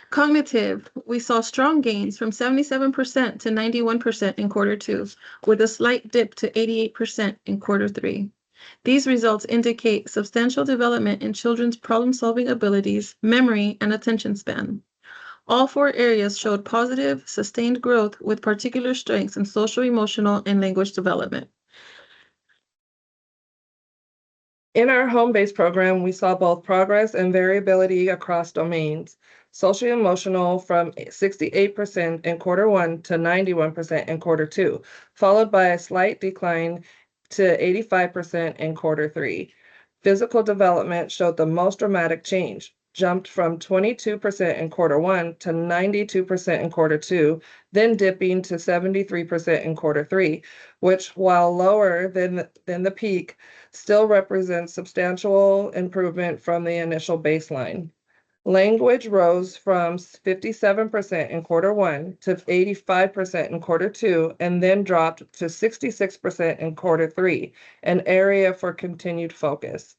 Cognitive, we saw strong gains from 77% to 91% in quarter 2, with a slight dip to 88% in quarter 3. These results indicate substantial development in children's problem-solving abilities, memory, and attention span. All 4 areas showed positive, sustained growth with particular strengths in social, emotional, and language development. In our home-based program, we saw both progress and variability across domains. Social emotional from 68% in quarter 1 to 91% in quarter 2, followed by a slight decline to 85% in quarter 3. Physical development showed the most dramatic change, jumped from 22% in quarter 1 to 92% in quarter 2, then dipping to 73% in quarter 3, which, while lower than the peak, still represents substantial improvement from the initial baseline. Language rose from 57% in quarter 1 to 85% in quarter 2, and then dropped to 66% in quarter 3, an area for continued focus.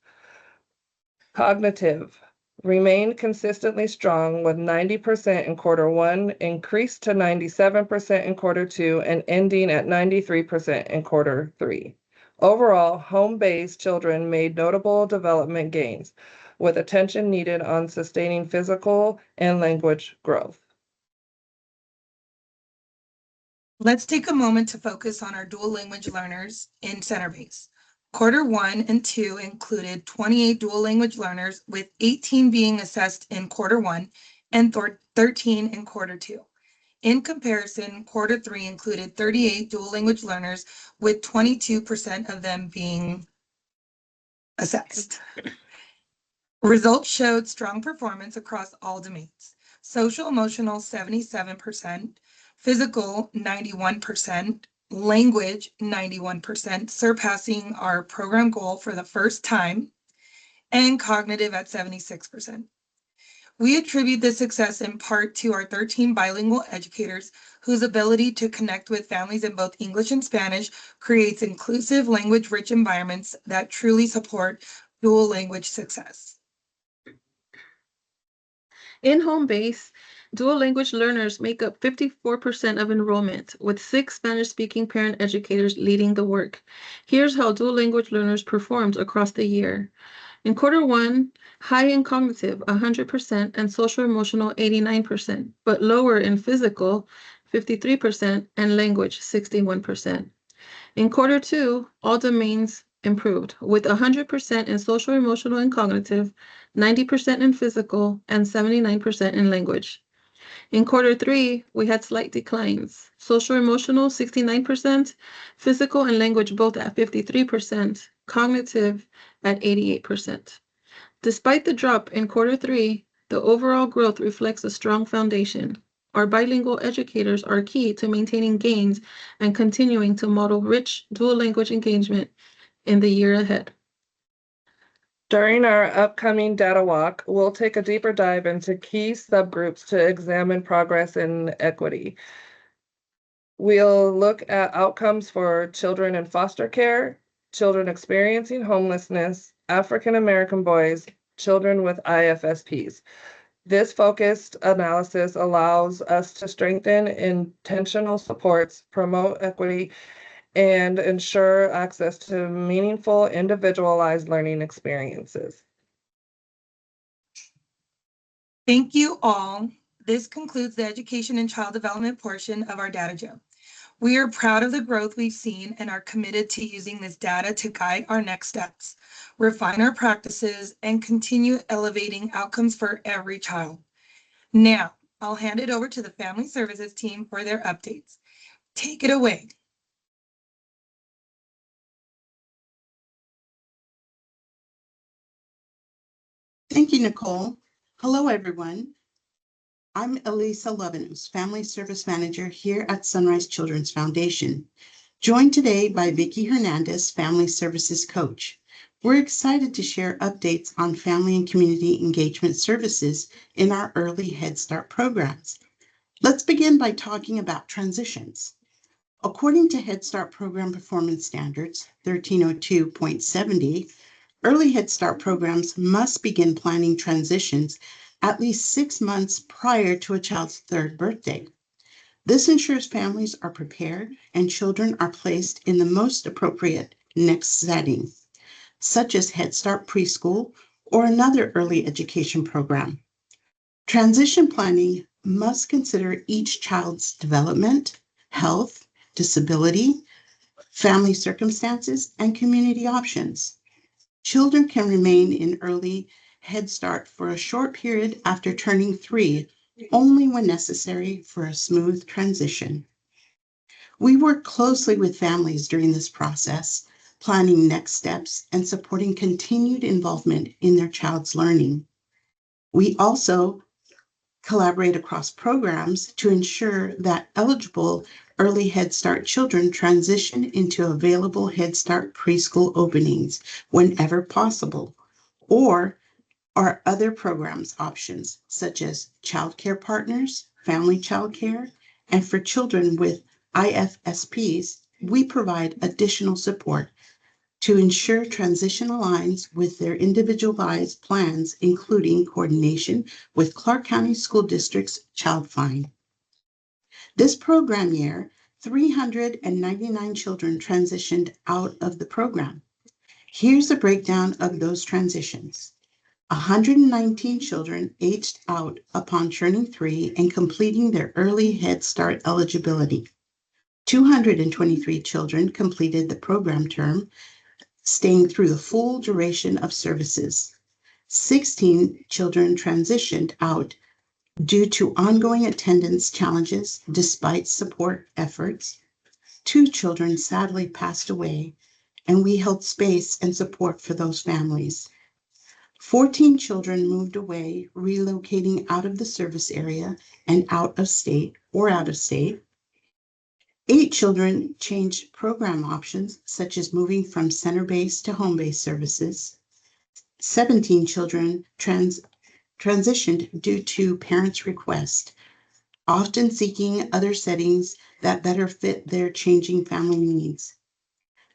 Cognitive remained consistently strong with 90% in quarter 1, increased to 97% in quarter 2, and ending at 93% in quarter 3. Overall, home-based children made notable development gains, with attention needed on sustaining physical and language growth. Let's take a moment to focus on our dual language learners in Centerbase. Quarter 1 and 2 included 28 dual language learners, with 18 being assessed in quarter 1 and 13 in quarter 2. In comparison, quarter 3 included 38 dual language learners, with 22% of them being assessed. Results showed strong performance across all domains. Social emotional 77%, physical 91%, language 91%, surpassing our program goal for the first time, and cognitive at 76%. We attribute this success in part to our 13 bilingual educators whose ability to connect with families in both English and Spanish creates inclusive, language-rich environments that truly support dual language success. In home base, dual language learners make up 54% of enrollment, with 6 Spanish-speaking parent educators leading the work. Here's how dual language learners performed across the year. In quarter 1, high in cognitive, 100%, and social emotional, 89%, but lower in physical, 53%, and language, 61%. In quarter 2, all domains improved, with 100% in social emotional and cognitive, 90% in physical, and 79% in language. In quarter 3, we had slight declines. Social emotional, 69%, physical and language both at 53%, cognitive at 88%. Despite the drop in quarter 3, the overall growth reflects a strong foundation. Our bilingual educators are key to maintaining gains and continuing to model rich dual language engagement in the year ahead. During our upcoming data walk, we'll take a deeper dive into key subgroups to examine progress and equity. We'll look at outcomes for children in foster care, children experiencing homelessness, African American boys, children with IFSPs. This focused analysis allows us to strengthen intentional supports, promote equity, and ensure access to meaningful, individualized learning experiences. Thank you all. This concludes the education and child development portion of our data gem. We are proud of the growth we've seen and are committed to using this data to guide our next steps, refine our practices, and continue elevating outcomes for every child. Now, I'll hand it over to the Family Services team for their updates. Take it away. Thank you, Nicole. Hello, everyone. I'm Elisa Levinus, Family Service Manager here at Sunrise Children's Foundation, joined today by Vicki Hernandez, Family Services Coach. We're excited to share updates on family and community engagement services in our early Head Start programs. Let's begin by talking about transitions. According to Head Start Program Performance Standards 1302.70, early Head Start programs must begin planning transitions at least 6 months prior to a child's 3rd birthday. This ensures families are prepared and children are placed in the most appropriate next setting, such as Head Start Preschool or another early education program. Transition planning must consider each child's development, health, disability, family circumstances, and community options. Children can remain in early Head Start for a short period after turning 3, only when necessary for a smooth transition. We work closely with families during this process, planning next steps and supporting continued involvement in their child's learning. We also collaborate across programs to ensure that eligible early Head Start children transition into available Head Start preschool openings whenever possible, or our other programs options such as childcare partners, family childcare, and for children with IFSPs, we provide additional support to ensure transition aligns with their individualized plans, including coordination with Clark County School District's Child Find. This program year, 399 children transitioned out of the program. Here's a breakdown of those transitions. 119 children aged out upon turning 3 and completing their early Head Start eligibility. 223 children completed the program term, staying through the full duration of services. 16 children transitioned out due to ongoing attendance challenges despite support efforts. 2 children sadly passed away, and we held space and support for those families. 14 children moved away, relocating out of the service area and out of state. 8 children changed program options, such as moving from center-based to home-based services. 17 children transitioned due to parents' request, often seeking other settings that better fit their changing family needs.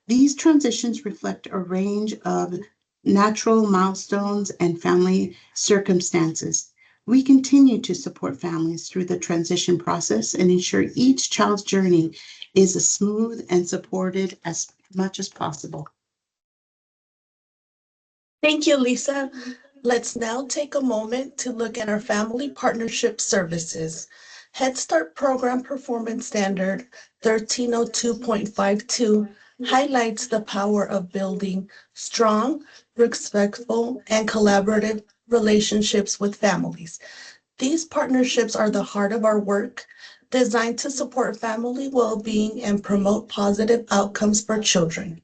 These transitions reflect a range of natural milestones and family circumstances. We continue to support families through the transition process and ensure each child's journey is as smooth and supported as much as possible. Thank you, Lisa. Let's now take a moment to look at our family partnership services. Head Start Program Performance Standard 1302.52 highlights the power of building strong, respectful, and collaborative relationships with families. These partnerships are the heart of our work, designed to support family well-being and promote positive outcomes for children.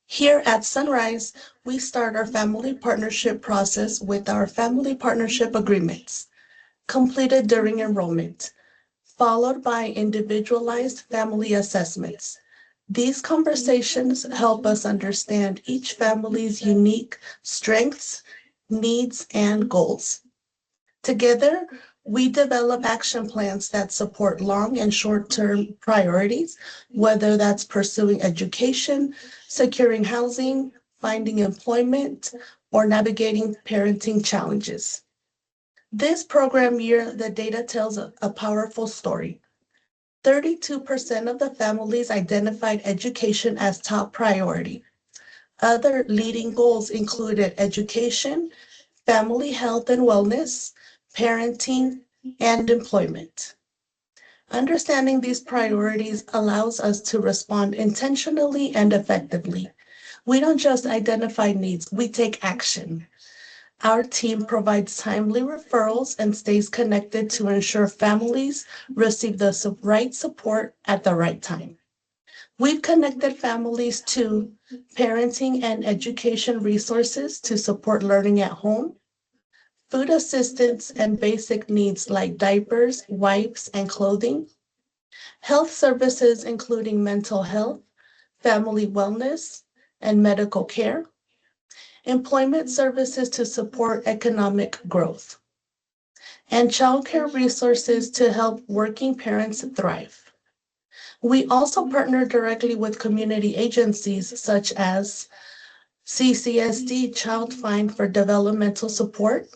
Here at Sunrise, we start our family partnership process with our family partnership agreements, completed during enrollment, followed by individualized family assessments. These conversations help us understand each family's unique strengths, needs, and goals. Together, we develop action plans that support long and short-term priorities, whether that's pursuing education, securing housing, finding employment, or navigating parenting challenges. This program year, the data tells a powerful story. 32% of the families identified education as top priority. Other leading goals included education, family health and wellness, parenting, and employment. Understanding these priorities allows us to respond intentionally and effectively. We don't just identify needs, we take action. Our team provides timely referrals and stays connected to ensure families receive the right support at the right time. We've connected families to parenting and education resources to support learning at home, food assistance and basic needs like diapers, wipes, and clothing, health services including mental health, family wellness, and medical care, employment services to support economic growth, and childcare resources to help working parents thrive. We also partner directly with community agencies such as CCSD Child Find for Developmental Support,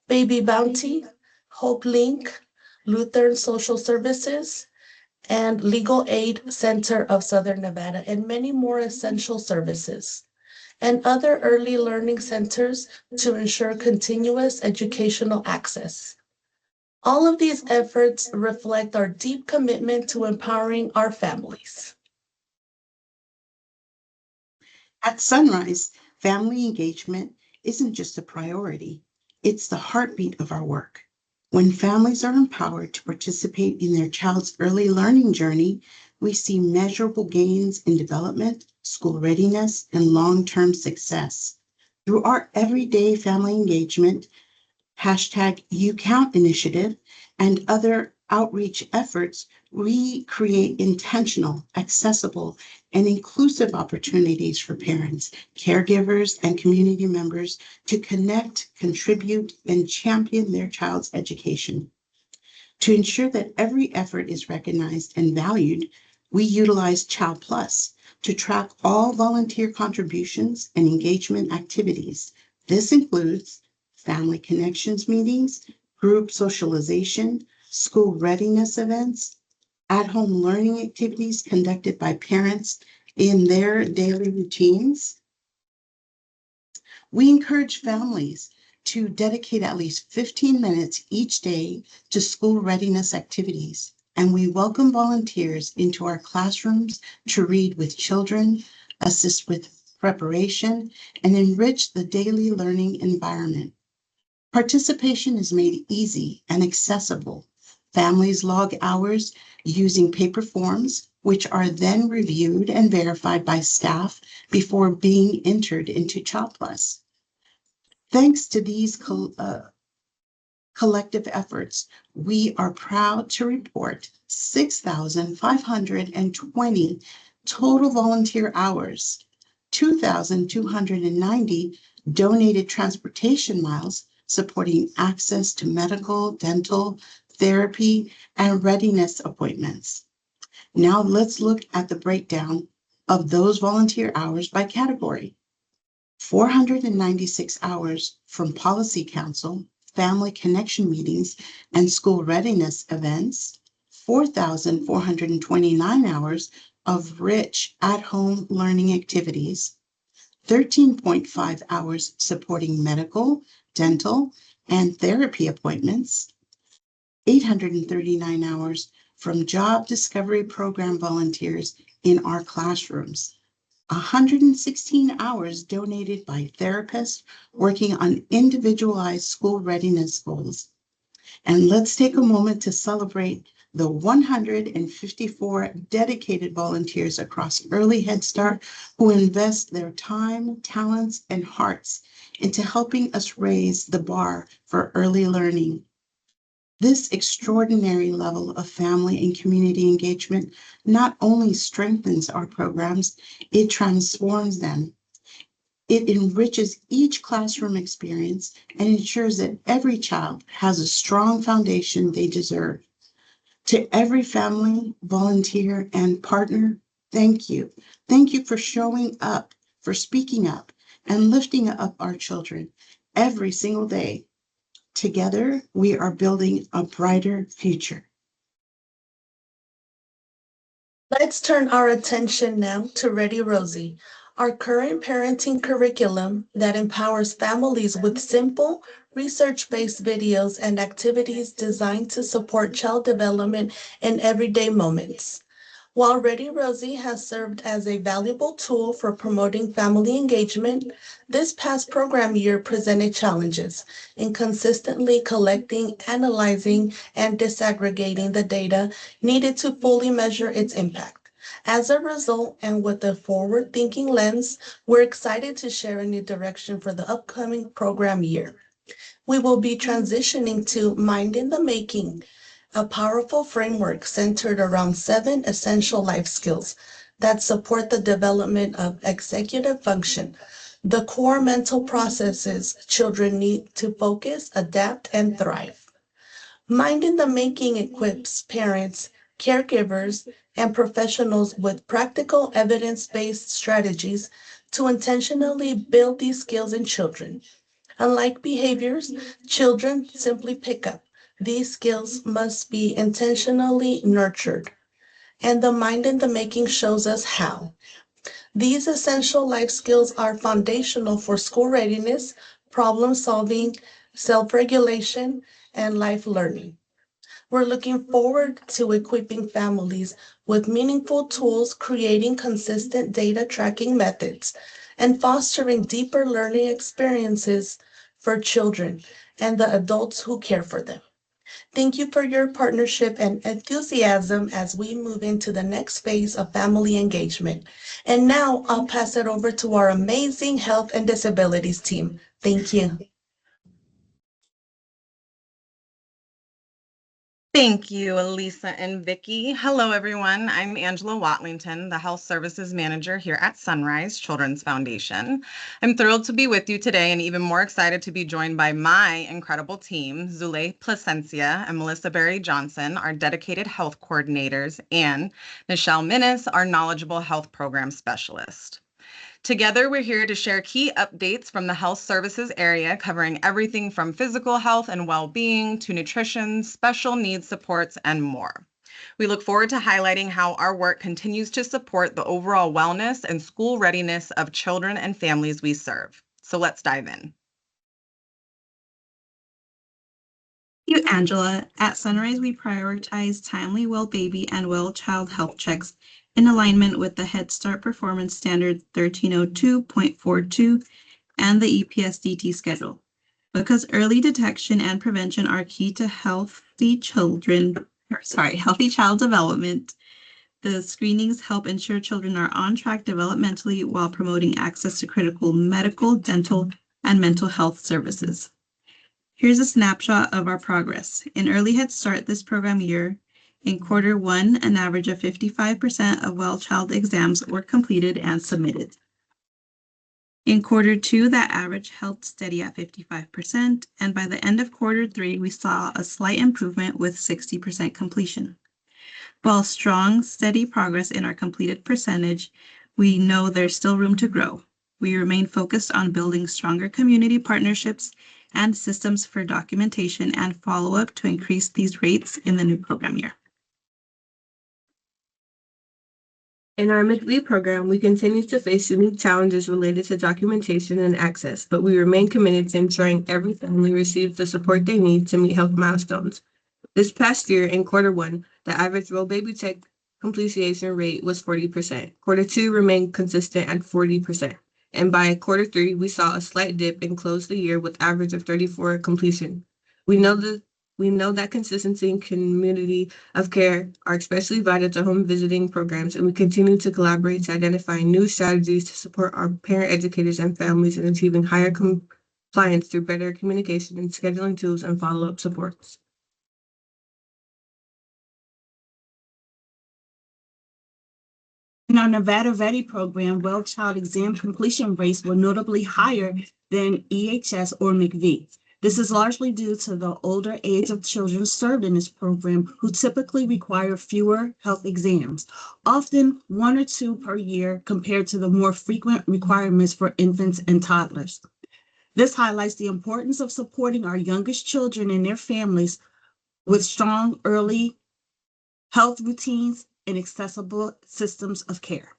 Baby Bounty, Hope Link, Lutheran Social Services, and Legal Aid Center of Southern Nevada, and many more essential services, and other early learning centers to ensure continuous educational access. All of these efforts reflect our deep commitment to empowering our families. At Sunrise, Family engagement isn't just a priority, it's the heartbeat of our work. When families are empowered to participate in their child's early learning journey, we see measurable gains in development, school readiness, and long-term success. Through our everyday family engagement, #YouCount initiative, and other outreach efforts, we create intentional, accessible, and inclusive opportunities for parents, caregivers, and community members to connect, contribute, and champion their child's education. To ensure that every effort is recognized and valued, we utilize Child Plus to track all volunteer contributions and engagement activities. This includes family connections meetings, group socialization, school readiness events, at-home learning activities conducted by parents in their daily routines. We encourage families to dedicate at least 15 minutes each day to school readiness activities, and we welcome volunteers into our classrooms to read with children, assist with preparation, and enrich the daily learning environment. Participation is made easy and accessible. Families log hours using paper forms, which are then reviewed and verified by staff before being entered into Child Plus. Thanks to these collective efforts, we are proud to report 6,520 total volunteer hours, 2,290 donated transportation miles, supporting access to medical, dental, therapy, and readiness appointments. Now let's look at the breakdown of those volunteer hours by category. 496 hours from Policy Council, family connection meetings, and school readiness events, 4,429 hours of rich at-home learning activities, 13.5 hours supporting medical, dental, and therapy appointments, 839 hours from Job Discovery Program volunteers in our classrooms, 116 hours donated by therapists working on individualized school readiness goals. And let's take a moment to celebrate the 154 dedicated volunteers across Early Head Start who invest their time, talents, and hearts into helping us raise the bar for early learning. This extraordinary level of family and community engagement not only strengthens our programs, it transforms them. It enriches each classroom experience and ensures that every child has a strong foundation they deserve. To every family, volunteer, and partner, thank you. Thank you for showing up, for speaking up, and lifting up our children every single day. Together, we are building a brighter future. Let's turn our attention now to Ready Rosie, our current parenting curriculum that empowers families with simple, research-based videos and activities designed to support child development in everyday moments. While Ready Rosie has served as a valuable tool for promoting family engagement, this past program year presented challenges in consistently collecting, analyzing, and disaggregating the data needed to fully measure its impact. As a result, and with a forward-thinking lens, we're excited to share a new direction for the upcoming program year. We will be transitioning to Mind in the Making, a powerful framework centered around 7 essential life skills that support the development of executive function, the core mental processes children need to focus, adapt, and thrive. Mind in the Making equips parents, caregivers, and professionals with practical evidence-based strategies to intentionally build these skills in children. Unlike behaviors children simply pick up, these skills must be intentionally nurtured. And the Mind in the Making shows us how. These essential life skills are foundational for school readiness, problem solving, self-regulation, and life learning. We're looking forward to equipping families with meaningful tools, creating consistent data tracking methods, and fostering deeper learning experiences for children and the adults who care for them. Thank you for your partnership and enthusiasm as we move into the next phase of family engagement. And now I'll pass it over to our amazing health and disabilities team. Thank you. Thank you, Elisa and Vicki. Hello, everyone. I'm Angela Watlington, the Health Services Manager here at Sunrise Children's Foundation. I'm thrilled to be with you today and even more excited to be joined by my incredible team, Zule Placencia and Melissa Berry Johnson, our dedicated health coordinators, and Michelle Minnis, our knowledgeable health program specialist. Together, we're here to share key updates from the health services area, covering everything from physical health and well-being to nutrition, special needs supports, and more. We look forward to highlighting how our work continues to support the overall wellness and school readiness of children and families we serve. So let's dive in. Thank you, Angela. At Sunrise, we prioritize timely well baby and well child health checks in alignment with the Head Start Performance Standard 1302.42 and the EPSDT schedule. Because early detection and prevention are key to healthy child development, the screenings help ensure children are on track developmentally while promoting access to critical medical, dental, and mental health services. Here's a snapshot of our progress. In Early Head Start this program year, in quarter one, an average of 55% of well child exams were completed and submitted. In quarter two, that average held steady at 55%, and by the end of quarter three, we saw a slight improvement with 60% completion. While strong, steady progress in our completed percentage, we know there's still room to grow. We remain focused on building stronger community partnerships and systems for documentation and follow-up to increase these rates in the new program year. In our MIECHV program, we continue to face unique challenges related to documentation and access, but we remain committed to ensuring every family receives the support they need to meet health milestones. This past year, in quarter one, the average well baby check completion rate was 40%. Quarter two remained consistent at 40%. And by quarter three, we saw a slight dip and closed the year with average of 34% completion. We know that consistency and community of care are especially vital to home visiting programs, and we continue to collaborate to identify new strategies to support our parent educators and families in achieving higher compliance through better communication and scheduling tools and follow-up supports. In our Nevada VETI program, well child exam completion rates were notably higher than EHS or MIECHV. This is largely due to the older age of children served in this program who typically require fewer health exams, often 1 or 2 per year compared to the more frequent requirements for infants and toddlers. This highlights the importance of supporting our youngest children and their families with strong early health routines and accessible systems of care.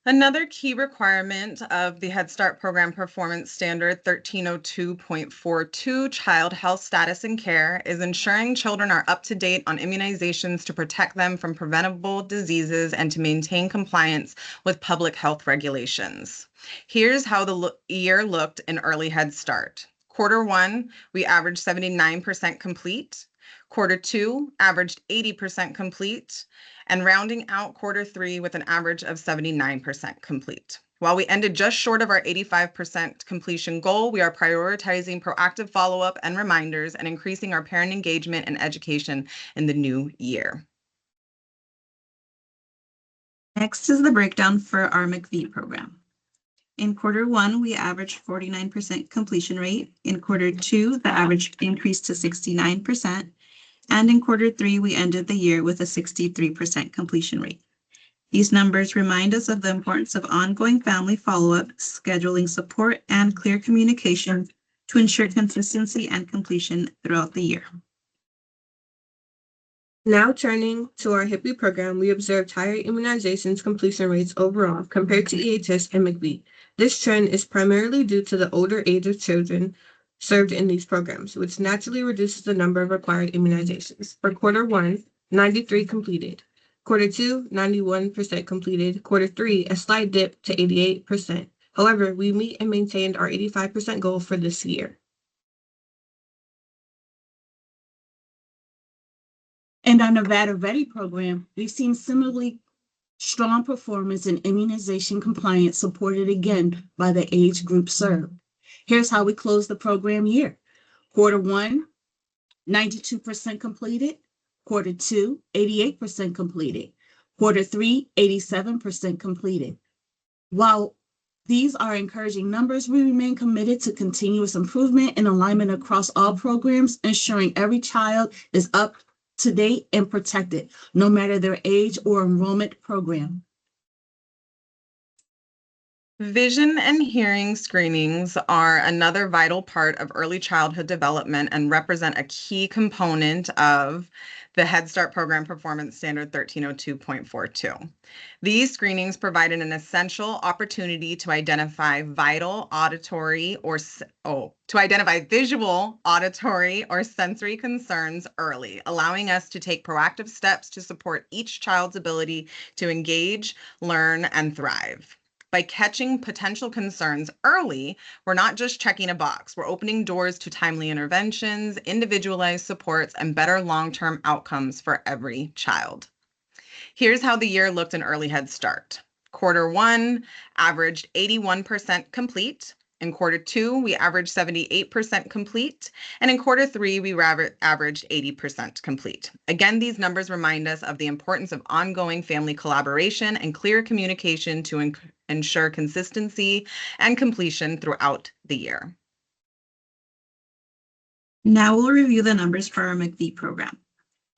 Another key requirement of the Head Start Program Performance Standard 1302.42 Child Health Status and Care is ensuring children are up to date on immunizations to protect them from preventable diseases and to maintain compliance with public health regulations. Here's how the year looked in Early Head Start. Quarter one, we averaged 79% complete. Quarter two averaged 80% complete, and rounding out quarter three with an average of 79% complete. While we ended just short of our 85% completion goal, we are prioritizing proactive follow-up and reminders and increasing our parent engagement and education in the new year. Next is the breakdown for our MIECHV program. In quarter one, we averaged 49% completion rate. In quarter two, the average increased to 69%. And in quarter three, we ended the year with a 63% completion rate. These numbers remind us of the importance of ongoing family follow-up, scheduling support, and clear communication to ensure consistency and completion throughout the year. Now turning to our HIPPY program, we observed higher immunizations completion rates overall compared to EHS and MIECHV. This trend is primarily due to the older age of children served in these programs, which naturally reduces the number of required immunizations. For quarter one, 93 completed. Quarter 2, 91% completed. Quarter 3, a slight dip to 88%. However, we meet and maintained our 85% goal for this year. In our Nevada Ready program, we've seen similarly strong performance in immunization compliance supported again by the age group served. Here's how we closed the program year. Quarter 1, 92% completed. Quarter 2, 88% completed. Quarter 3, 87% completed. While these are encouraging numbers, we remain committed to continuous improvement and alignment across all programs, ensuring every child is up to date and protected, no matter their age or enrollment program. Vision and hearing screenings are another vital part of early childhood development and represent a key component of the Head Start Program Performance Standard 1302.42. These screenings provided an essential opportunity to identify visual, auditory, or sensory concerns early, allowing us to take proactive steps to support each child's ability to engage, learn, and thrive. By catching potential concerns early, we're not just checking a box, we're opening doors to timely interventions, individualized supports, and better long-term outcomes for every child. Here's how the year looked in Early Head Start. Quarter 1 averaged 81% complete. In Quarter 2, we averaged 78% complete. And in Quarter 3, we averaged 80% complete. Again, these numbers remind us of the importance of ongoing family collaboration and clear communication to ensure consistency and completion throughout the year. Now we'll review the numbers for our MIECHV program.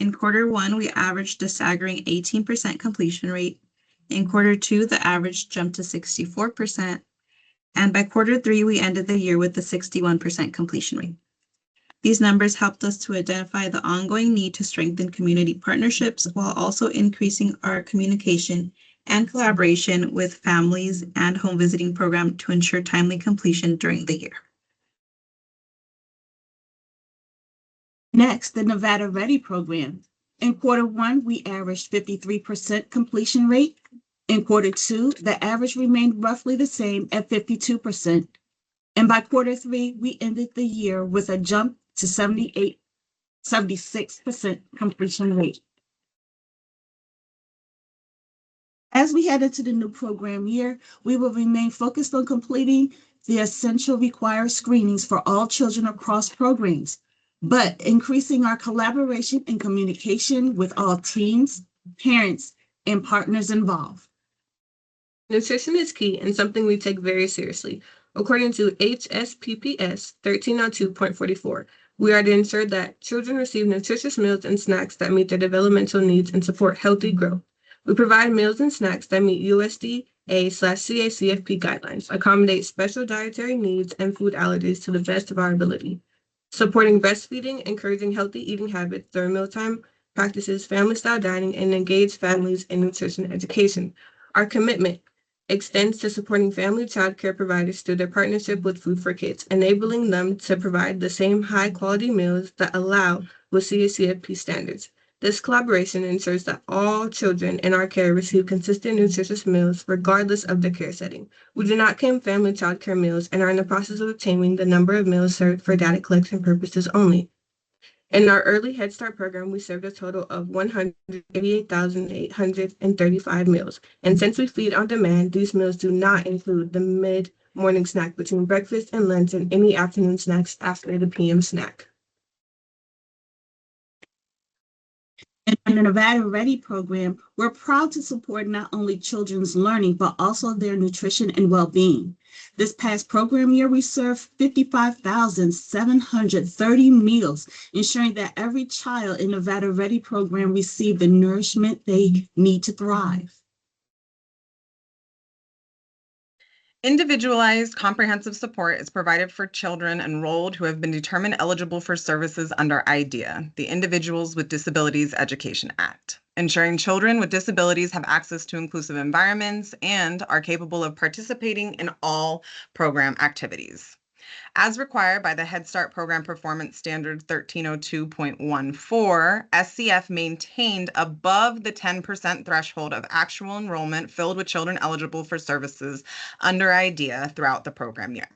In Quarter 1, we averaged a staggering 18% completion rate. In Quarter 2, the average jumped to 64%. And by Quarter 3, we ended the year with a 61% completion rate. These numbers helped us to identify the ongoing need to strengthen community partnerships while also increasing our communication and collaboration with families and home visiting program to ensure timely completion during the year. Next, the Nevada Ready program. In Quarter 1, we averaged 53% completion rate. In Quarter 2, the average remained roughly the same at 52%. And by Quarter 3, we ended the year with a jump to 76% completion rate. As we head into the new program year, we will remain focused on completing the essential required screenings for all children across programs, but increasing our collaboration and communication with all teams, parents, and partners involved. Nutrition is key and something we take very seriously. According to HSPPS 1302.44, we are to ensure that children receive nutritious meals and snacks that meet their developmental needs and support healthy growth. We provide meals and snacks that meet USDA/CACFP guidelines, accommodate special dietary needs and food allergies to the best of our ability. Supporting breastfeeding, encouraging healthy eating habits during mealtime practices, family-style dining, and engage families in nutrition education. Our commitment extends to supporting family childcare providers through their partnership with Food for Kids, enabling them to provide the same high-quality meals that allow with CACFP standards. This collaboration ensures that all children in our care receive consistent nutritious meals regardless of their care setting. We do not claim family childcare meals and are in the process of obtaining the number of meals served for data collection purposes only. In our Early Head Start program, we served a total of 188,835 meals. And since we feed on demand, these meals do not include the mid-morning snack between breakfast and lunch and any afternoon snacks after the PM snack. In the Nevada Ready program, we're proud to support not only children's learning, but also their nutrition and well-being. This past program year, we served 55,730 meals, ensuring that every child in Nevada Ready program received the nourishment they need to thrive. Individualized comprehensive support is provided for children enrolled who have been determined eligible for services under IDEA, the Individuals with Disabilities Education Act, ensuring children with disabilities have access to inclusive environments and are capable of participating in all program activities. As required by the Head Start Program Performance Standard 1302.14, SCF maintained above the 10% threshold of actual enrollment filled with children eligible for services under IDEA throughout the program year.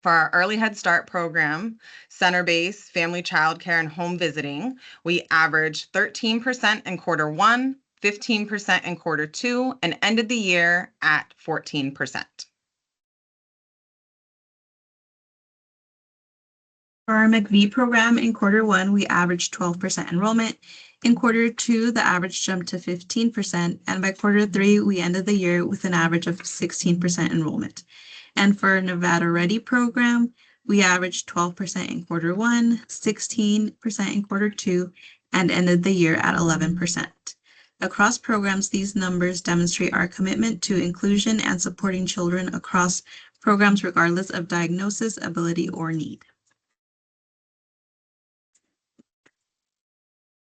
For our Early Head Start program, center-based, family childcare, and home visiting, we averaged 13% in quarter 1, 15% in quarter 2, and ended the year at 14%. For our MIECHV program in quarter 1, we averaged 12% enrollment. In quarter 2, the average jumped to 15%, and by quarter 3, we ended the year with an average of 16% enrollment. And for our Nevada Ready program, we averaged 12% in quarter 1, 16% in quarter 2, and ended the year at 11%. Across programs, these numbers demonstrate our commitment to inclusion and supporting children across programs regardless of diagnosis, ability, or need.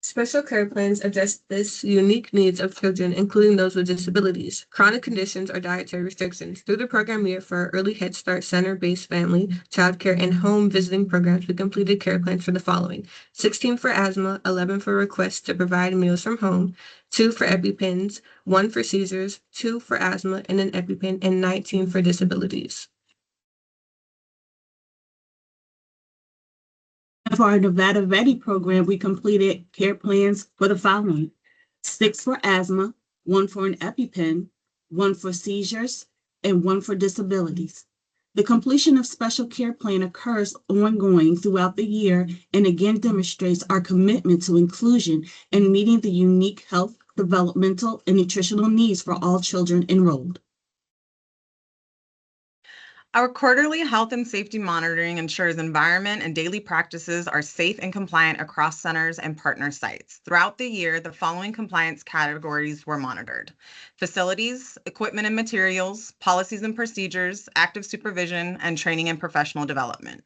Special care plans address this unique needs of children, including those with disabilities, chronic conditions, or dietary restrictions. Through the program year for our Early Head Start center-based family, childcare, and home visiting programs, we completed care plans for the following: 16 for asthma, 11 for requests to provide meals from home, 2 for EpiPens, 1 for seizures, 2 for asthma and an EpiPen, and 19 for disabilities. For our Nevada Ready program, we completed care plans for the following: 6 for asthma, 1 for an EpiPen, 1 for seizures, and 1 for disabilities. The completion of special care plan occurs ongoing throughout the year and again demonstrates our commitment to inclusion and meeting the unique health, developmental, and nutritional needs for all children enrolled. Our quarterly health and safety monitoring ensures environment and daily practices are safe and compliant across centers and partner sites. Throughout the year, the following compliance categories were monitored: facilities, equipment and materials, policies and procedures, active supervision, and training and professional development.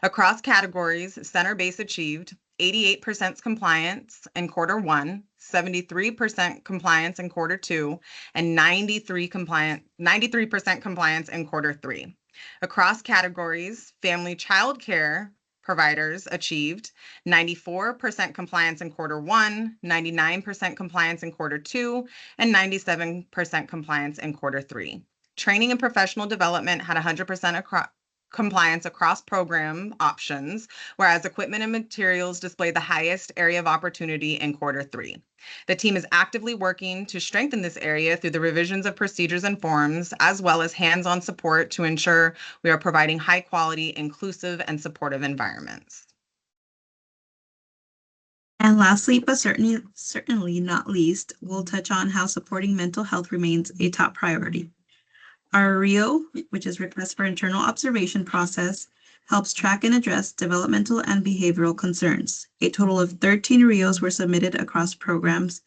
Across categories, center-based achieved 88% compliance in quarter 1, 73% compliance in quarter 2, and 93% compliance in quarter 3. Across categories, family childcare providers achieved 94% compliance in quarter 1, 99% compliance in quarter 2, and 97% compliance in quarter 3. Training and professional development had 100% compliance across program options, whereas equipment and materials displayed the highest area of opportunity in quarter 3. The team is actively working to strengthen this area through the revisions of procedures and forms, as well as hands-on support to ensure we are providing high-quality, inclusive, and supportive environments. And lastly, but certainly not least, we'll touch on how supporting mental health remains a top priority. Our RIO, which is Request for Internal Observation process, helps track and address developmental and behavioral concerns. A total of 13 RIOs were submitted across programs,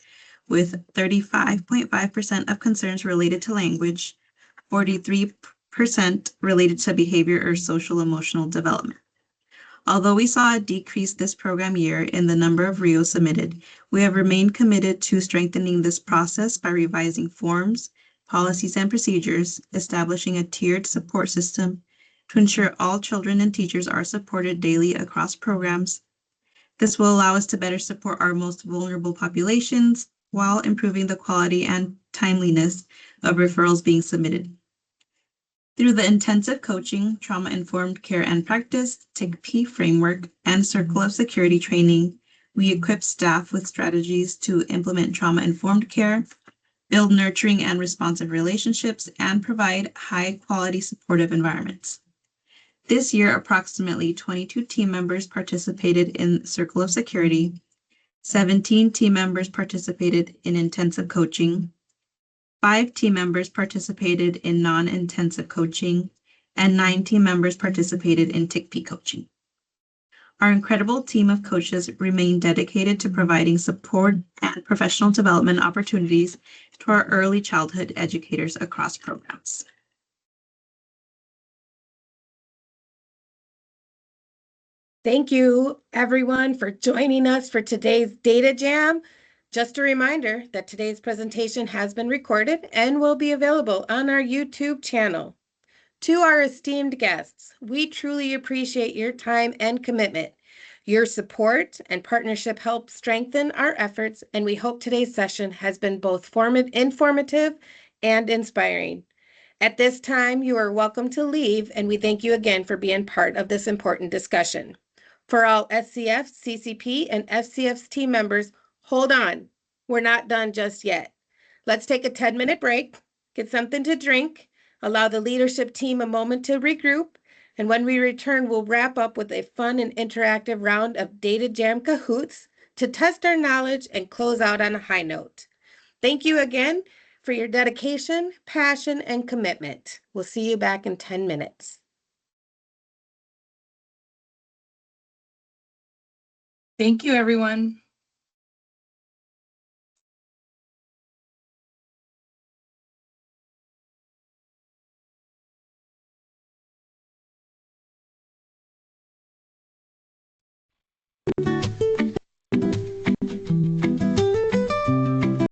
with 35.5% of concerns related to language, 43% related to behavior or social emotional development. Although we saw a decrease this program year in the number of RIOs submitted, we have remained committed to strengthening this process by revising forms, policies, and procedures, establishing a tiered support system to ensure all children and teachers are supported daily across programs. This will allow us to better support our most vulnerable populations while improving the quality and timeliness of referrals being submitted. Through the intensive coaching, trauma-informed care and practice, HIPPY framework, and circle of security training, we equip staff with strategies to implement trauma-informed care, build nurturing and responsive relationships, and provide high-quality supportive environments. This year, approximately 22 team members participated in Circle of Security, 17 team members participated in intensive coaching, 5 team members participated in non-intensive coaching, and 9 team members participated in HIPPY coaching. Our incredible team of coaches remain dedicated to providing support and professional development opportunities to our early childhood educators across programs. Thank you, everyone, for joining us for today's Data Jam. Just a reminder that today's presentation has been recorded and will be available on our YouTube channel. To our esteemed guests, we truly appreciate your time and commitment. Your support and partnership help strengthen our efforts, and we hope today's session has been both informative and inspiring. At this time, you are welcome to leave, and we thank you again for being part of this important discussion. For all SCF, CCP, and FCF's team members, hold on. We're not done just yet. Let's take a 10-minute break, get something to drink, allow the leadership team a moment to regroup, and when we return, we'll wrap up with a fun and interactive round of Data Jam Kahoots to test our knowledge and close out on a high note. Thank you again for your dedication, passion, and commitment. We'll see you back in 10 minutes. Thank you, everyone.